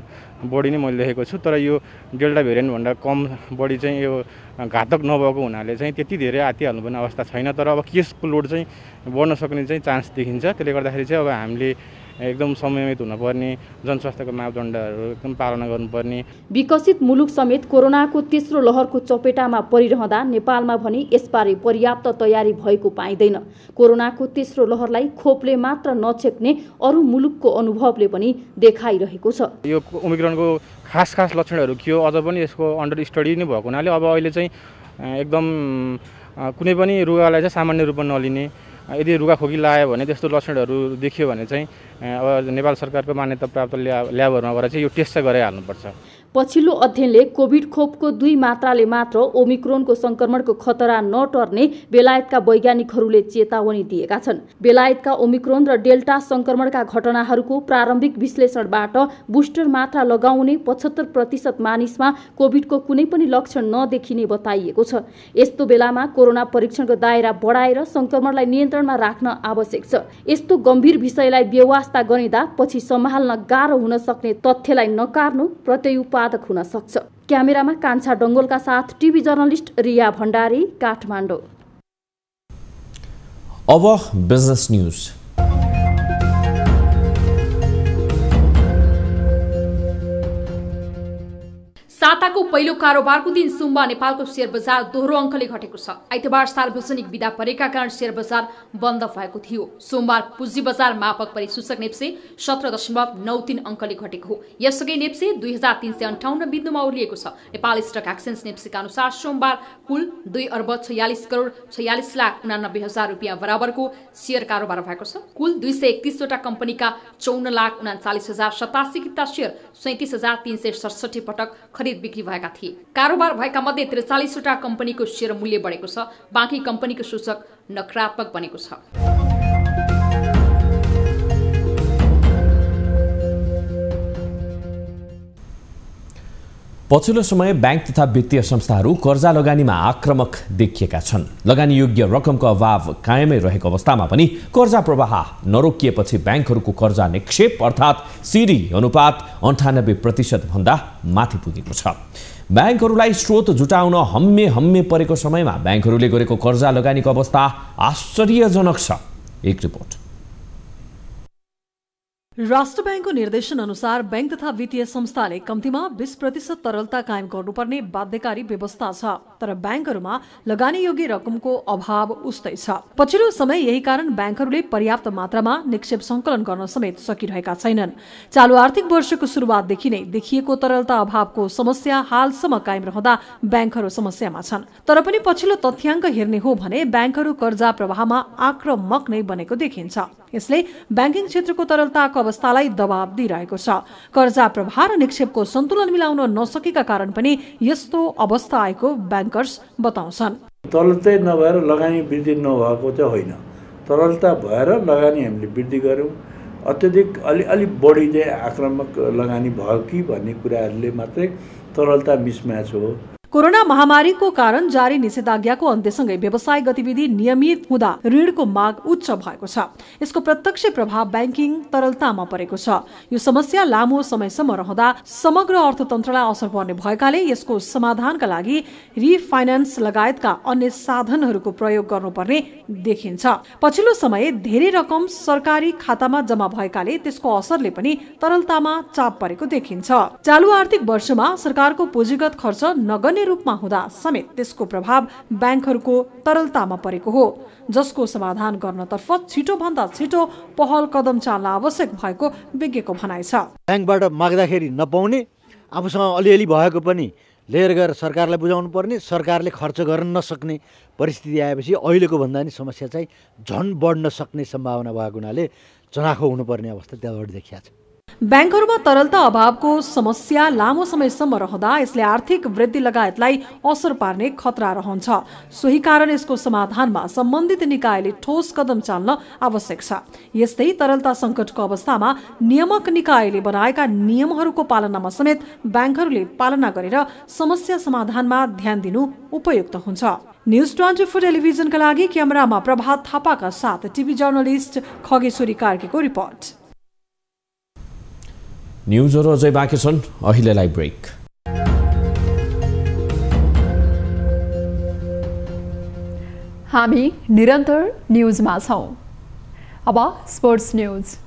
बढी नै मैले देखेको छु। तर यो डेल्टा भेरिएन्टभन्दा कम बढी चाहिँ यो घातक नभएको हुनाले चाहिँ त्यति धेरै आतिहाल्नुपर्ने अवस्था छैन। तर अब केसको लोड चाहिँ बढ्न सक्ने चाहिँ चान्स देखिन्छ। त्यसले गर्दाखेरि चाहिँ अब हामीले एकदम समयमित हुनुपर्ने, जनस्वास्थ्यको मापदण्डहरू एकदम पालना गर्नुपर्ने। विकसित मुलुक समेत कोरोनाको तेस्रो लहरको चपेटामा परिरहँदा नेपालमा भने यसबारे पर्याप्त तयारी भएको पाइँदैन। कोरोनाको तेस्रो लहरलाई खोपले मात्र नछेक्ने अरू मुलुकको अनुभवले पनि देखाइरहेको छ। यो ओमिक्रोनको खास लक्षणहरू के हो अझ पनि यसको अन्डर स्टडी नै भएको हुनाले अब अहिले चाहिँ एकदम कुनै पनि रोगलाई चाहिँ सामान्य रूपमा नलिने, यदि रुगाखोकी लाग्यो भने त्यस्तो लक्षणहरू देखियो भने चाहिँ अब नेपाल सरकारको मान्यता प्राप्त ल्याबहरूमा गएर चाहिँ यो टेस्ट चाहिँ गराइहाल्नुपर्छ। पछिल्लो अध्ययनले कोभिड खोपको 2 मात्राले मात्र ओमिक्रोनको संक्रमणको खतरा नटर्ने बेलायतका वैज्ञानिकहरूले चेतावनी दिएका छन्। बेलायतका ओमिक्रोन र डेल्टा संक्रमणका घटनाहरूको प्रारम्भिक विश्लेषणबाट बुस्टर मात्रा लगाउने 75% मानिसमा कोभिडको कुनै पनि लक्षण नदेखिने बताइएको छ। यस्तो बेलामा कोरोना परीक्षणको दायरा बढाएर संक्रमणलाई नियन्त्रणमा राख्न आवश्यक छ। यस्तो गम्भीर विषयलाई बेवास्ता गरिँदा पछि सम्हाल्न गाह्रो हुन सक्ने तथ्यलाई नकार्नु प्रत्युत्पादक हुन सक्छ। क्यामेरामा कान्छा डङ्गोलका साथ टिभी जर्नलिस्ट रिया भण्डारी, काठमाडौँ। अब बिजनेस न्यूज। साताको पहिलो कारोबारको दिन सोमबार नेपालको शेयर बजार दोहोरो अङ्कले घटेको छ। आइतबार सार्वजनिक बिदा परेका कारण शेयर बजार बन्द भएको थियो। सोमबार पुँजी बजार मापक परिसूचक नेप्से 17.93 अङ्कले घटेको हो। यसअघि नेप्से 2358 बिन्दुमा ओर्लिएको छ। नेपाल स्टक एक्सचेन्ज नेप्सेका अनुसार सोमबार कुल 2,46,46,89,000 रुपियाँ बराबरको शेयर कारोबार भएको छ। कुल 231 वटा कम्पनीका 54,39,087 किता शेयर 37,367 पटक खरिद बिक्री भएका थिए। कारोबार भएका मध्ये 43 वटा कम्पनीको शेयर मूल्य बढेको छ। बाँकी कम्पनीको सूचक नकारात्मक बनेको छ। पछिल्लो समय बैंक तथा वित्तीय संस्थाहरू कर्जा लगानीमा आक्रामक देखिएका छन्। लगानी योग्य रकमको अभाव कायमै रहेको अवस्थामा पनि कर्जा प्रवाह नरोकिएपछि बैंकहरूको कर्जा निक्षेप अर्थात् सिडी अनुपात 98% भन्दा माथि पुगेको छ। बैंकहरूलाई स्रोत जुटाउन हम्मे परेको समयमा बैंकहरूले गरेको कर्जा लगानीको अवस्था आश्चर्यजनक छ। एक रिपोर्ट। राष्ट्र बैंकको निर्देशन अनुसार बैंक तथा वित्तीय संस्थाले कम्तीमा 20% तरलता कायम गर्नुपर्ने बाध्यकारी व्यवस्था छ। तर बैंकहरूमा लगानी योग्य रकमको अभाव उस्तै छ। पछिल्लो समय यही कारण बैंकहरूले पर्याप्त मात्रामा निक्षेप संकलन गर्न समेत सकिरहेका छैनन्। चालू आर्थिक वर्षको सुरुवातदेखि नै देखिएको तरलता अभावको समस्या हालसम्म कायम रहँदा बैंकहरू समस्यामा छन्। तर पनि पछिल्लो तथ्याङ्क हेर्ने हो भने बैंकहरू कर्जा प्रवाहमा आक्रामक नै बनेको देखिन्छ। यसले बैंकिङ क्षेत्रको तरलताको अवस्थालाई दबाव दिइरहेको छ। कर्जा प्रवाह र निक्षेपको सन्तुलन मिलाउन नसकेका कारण पनि यस्तो अवस्था आएको बैंकर्स बताउँछन्। तरलतै नभएर लगानी वृद्धि नभएको चाहिँ होइन, तरलता भएर लगानी हामीले वृद्धि गर्यौँ। अत्यधिक अलि बढी चाहिँ आक्रामक लगानी भयो कि भन्ने कुराहरूले मात्रै तरलता मिसम्याच हो। कोरोना महामारीको कारण जारी निषेधाज्ञाको अन्त्यसँगै व्यवसाय गतिविधि नियमित हुँदा ऋणको माग उच्च भएको छ। यसको प्रत्यक्ष प्रभाव बैंकिङ तरलतामा परेको छ। यो समस्या लामो समयसम्म रहँदा समग्र अर्थतन्त्रलाई असर पर्ने भएकाले यसको समाधानका लागि रिफाइनान्स लगायतका अन्य साधनहरूको प्रयोग गर्नुपर्ने देखिन्छ। पछिल्लो समय धेरै रकम सरकारी खातामा जम्मा भएकाले त्यसको असरले पनि तरलतामा चाप परेको देखिन्छ। चालू आर्थिक वर्षमा सरकारको पुँजीगत खर्च नगण्य रूपमा हुँदा समेत त्यसको प्रभाव बैंकहरूको तरलतामा परेको हो, जसको समाधान गर्नतर्फ छिटो भन्दा छिटो पहल कदम चाल्न आवश्यक भएको विज्ञको भनाइ छ। बैंकबाट माग्दाखेरि नपाउने, आफूसँग अलिअलि भएको पनि लिएर गएर सरकारलाई बुझाउनु पर्ने, सरकारले खर्च गर्न नसक्ने परिस्थिति आएपछि अहिलेको भन्दा नि समस्या चाहिँ झन् बढ्न सक्ने सम्भावना भएको हुनाले चनाखो हुनुपर्ने अवस्था त्यहाँबाट देखिया छ। बैंकहरूमा तरलता अभावको समस्या लामो समयसम्म रहँदा यसले आर्थिक वृद्धि लगायतलाई असर पार्ने खतरा रहन्छ। सोही कारण यसको समाधानमा सम्बन्धित निकायले ठोस कदम चाल्न आवश्यक छ। यस्तै तरलता संकटको अवस्थामा नियामक निकायले बनाएका नियमहरूको पालनामा समेत बैंकहरूले पालना गरेर समस्या समाधानमा ध्यान दिनु उपयुक्त हुन्छ। न्यूज 24 टेलिभिजनका लागि क्यामेरामा प्रभात थापाका साथ टिभी जर्नलिस्ट खगेश्वरी कार्कीको रिपोर्ट। न्यूजहरू अझै बाँकी छन्, अहिलेलाई ब्रेक। हामी निरन्तर न्यूजमा छौं। अब स्पोर्ट्स न्यूज।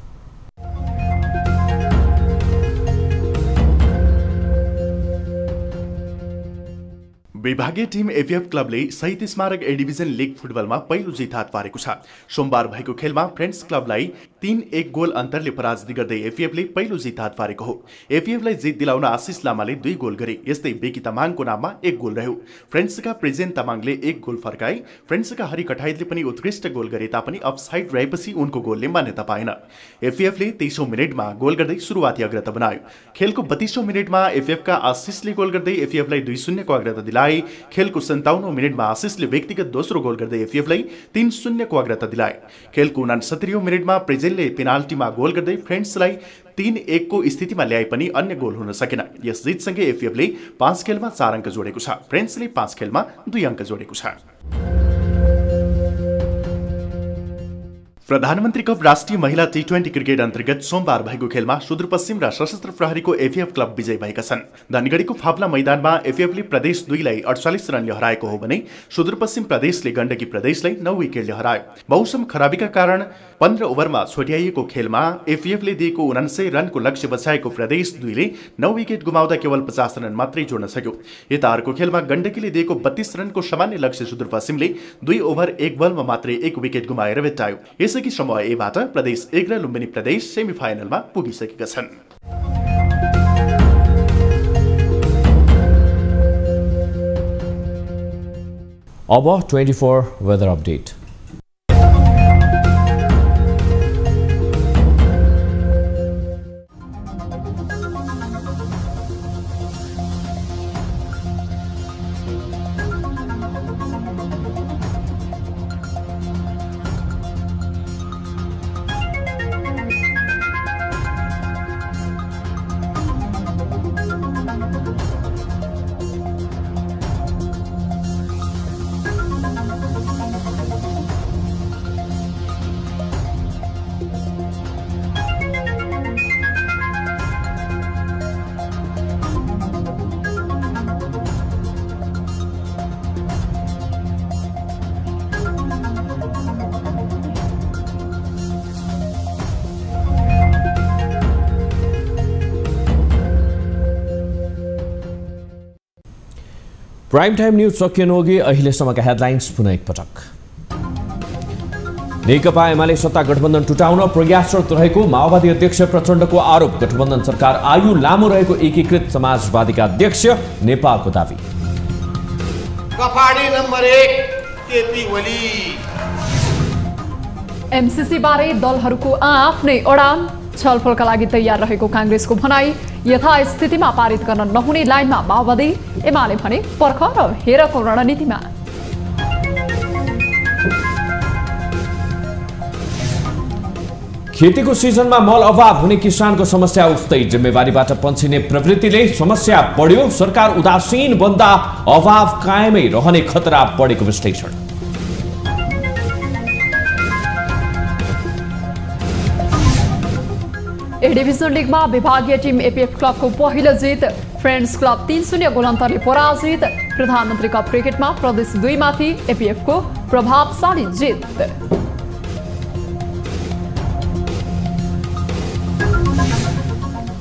विभागीय टिम एफएफ क्लबले शहीद स्मारक ए डिभिजन लिग फुटबलमा पहिलो जित हात पारेको छ। सोमबार भएको खेलमा फ्रेन्ड्स क्लबलाई 3-1 गोल अन्तरले पराजित गर्दै एफएफले पहिलो जित हात पारेको हो। एफएफलाई जित दिलाउन आशिष लामाले 2 गोल गरे। यस्तै बेकी तामाङको नाममा 1 गोल रह्यो। फ्रेन्ड्सका प्रेजेन्ट तामाङले 1 गोल फर्काए। फ्रेन्ड्सका हरि कठाइतले पनि उत्कृष्ट गोल गरे तापनि अफसाइड रहेपछि उनको गोलले मान्यता पाएन। एफएफले 23औं मिनेटमा गोल गर्दै सुरुवाती अग्रता बनायो। खेलको 32औं मिनेटमा एफएफका आशिषले गोल गर्दै एफएफलाई 2-0 को अग्रता दिलाए। खेलको 57औं मिनेटमा आशिषले व्यक्तिगत दोस्रो गोल गर्दै एफएफलाई 3-0 को अग्रता दिलाए। खेलको 69औं मिनेटमा प्रेजेलले पेनाल्टीमा गोल गर्दै फ्रेन्ड्सलाई 3-1 को स्थितिमा ल्याए पनि अन्य गोल हुन सकेन। यस जितसँगै एफएफले 5 खेलमा 4 अङ्क जोडेको छ। फ्रेन्ड्सले 5 खेलमा 2 अङ्क जोडेको छ। प्रधानमन्त्री कप राष्ट्रिय महिला टी20 क्रिकेट अन्तर्गत सोमबार भएको खेलमा सुदूरपश्चिम र सशस्त्र प्रहरीको एफएफ क्लब विजयी भएका छन्। धनगढीको फाप्ला मैदानमा एफएफले प्रदेश 2 लाई 48 रनले हराएको हो भने सुदूरपश्चिम प्रदेशले गण्डकी प्रदेशलाई 9 विकेटले हरायो। मौसम खराबीका कारण 15 ओभरमा छोट्याइएको खेलमा एफएफले दिएको 49 रनको लक्ष्य बचाएको प्रदेश 2ले 9 विकेट गुमाउँदा केवल 50 रन मात्रै जोड्न सक्यो। यता अर्को खेलमा गण्डकीले दिएको 32 रनको सामान्य लक्ष्य सुदूरपश्चिमले 2 ओभर 1 बलमा मात्रै 1 विकेट गुमाएर भेट्टायो। यसअघि समूह एबाट प्रदेश 1 र लुम्बिनी प्रदेश सेमिफाइनलमा पुगिसकेका छन्। अब 24 weather update. Prime time news सकिनुअघि अहिलेसम्मका हेडलाइन्स पुनः एकपटक। नेकपा एमाले सत्ता गठबन्धन टुटाउन प्रयासरत रहेको माओवादी अध्यक्ष प्रचण्डको आरोप। गठबन्धन सरकार आयु लामो रहेको एकीकृत समाजवादीका अध्यक्ष नेपालको दावी। कफाडी नम्बर 1 केपी ओली। एमसीसी बारे दलहरूको आफ्नै अडान, छलफलका लागि तयार रहेको कांग्रेसको भनाई। यथास्थितिमा पारित गर्न नहुने लाइनमा माओवादी, एमाले भने पर्ख र हेरको रणनीतिमा। खेतीको सिजनमा मल अभाव हुने किसानको समस्या उस्तै। जिम्मेवारीबाट पन्छिने प्रवृत्तिले समस्या बढ्यो। सरकार उदासीन बन्दा अभाव कायमै रहने खतरा बढेको विश्लेषण। ए डिभिजन लीगमा विभागीय टिम एपीएफ क्लबको पहिलो जित। फ्रेन्ड्स क्लब 3-0 गोल अन्तरले पराजित। प्रधानमन्त्री कप क्रिकेटमा प्रदेश 2 माथि एपीएफको प्रभावशाली जित।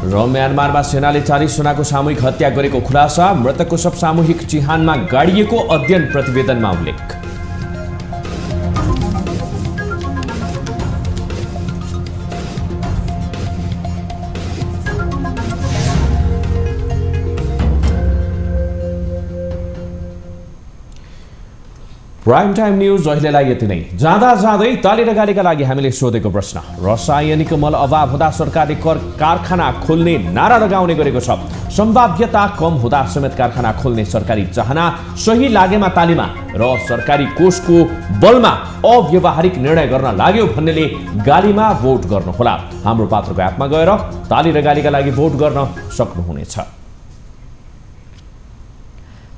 र म्यानमारमा सेनाले 40 जनाको सामूहिक हत्या गरेको खुलासा। मृतकको सब सामूहिक चिहानमा गाडिएको अध्ययन प्रतिवेदनमा उल्लेख। प्राइम टाइम न्यूज अहिलेलाई यति नै। जाँदा जाँदै ताली र गालीका लागि हामीले सोधेको प्रश्न, रसायनिक मल अभाव हुँदा सरकारले कारखाना खोल्ने नारा लगाउने गरेको छ। सम्भाव्यता कम हुँदा समेत कारखाना खोल्ने सरकारी चाहना सही लागेमा तालीमा र सरकारी कोषको बलमा अव्यावहारिक निर्णय गर्न लाग्यो भन्नेले गालीमा भोट गर्नुहोला। हाम्रो पात्रको एपमा गएर ताली र गालीका लागि भोट गर्न सक्नुहुनेछ।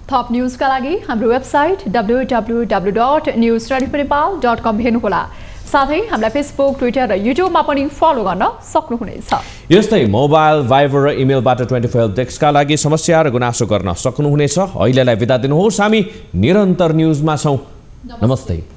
थप न्यूजका लागि हाम्रो वेबसाइट www.newsradionepal.com हेर्नुहोला। साथै हामीलाई फेसबुक, ट्विटर र युट्युबमा पनि फलो गर्न सक्नुहुनेछ। यस्तै मोबाइल, भाइबर र इमेलबाट 24 डेस्कका लागि समस्या र गुनासो गर्न सक्नुहुनेछ। अहिलेलाई बिदा दिनुहोस्। हामी निरन्तर न्यूजमा छौं। नमस्ते।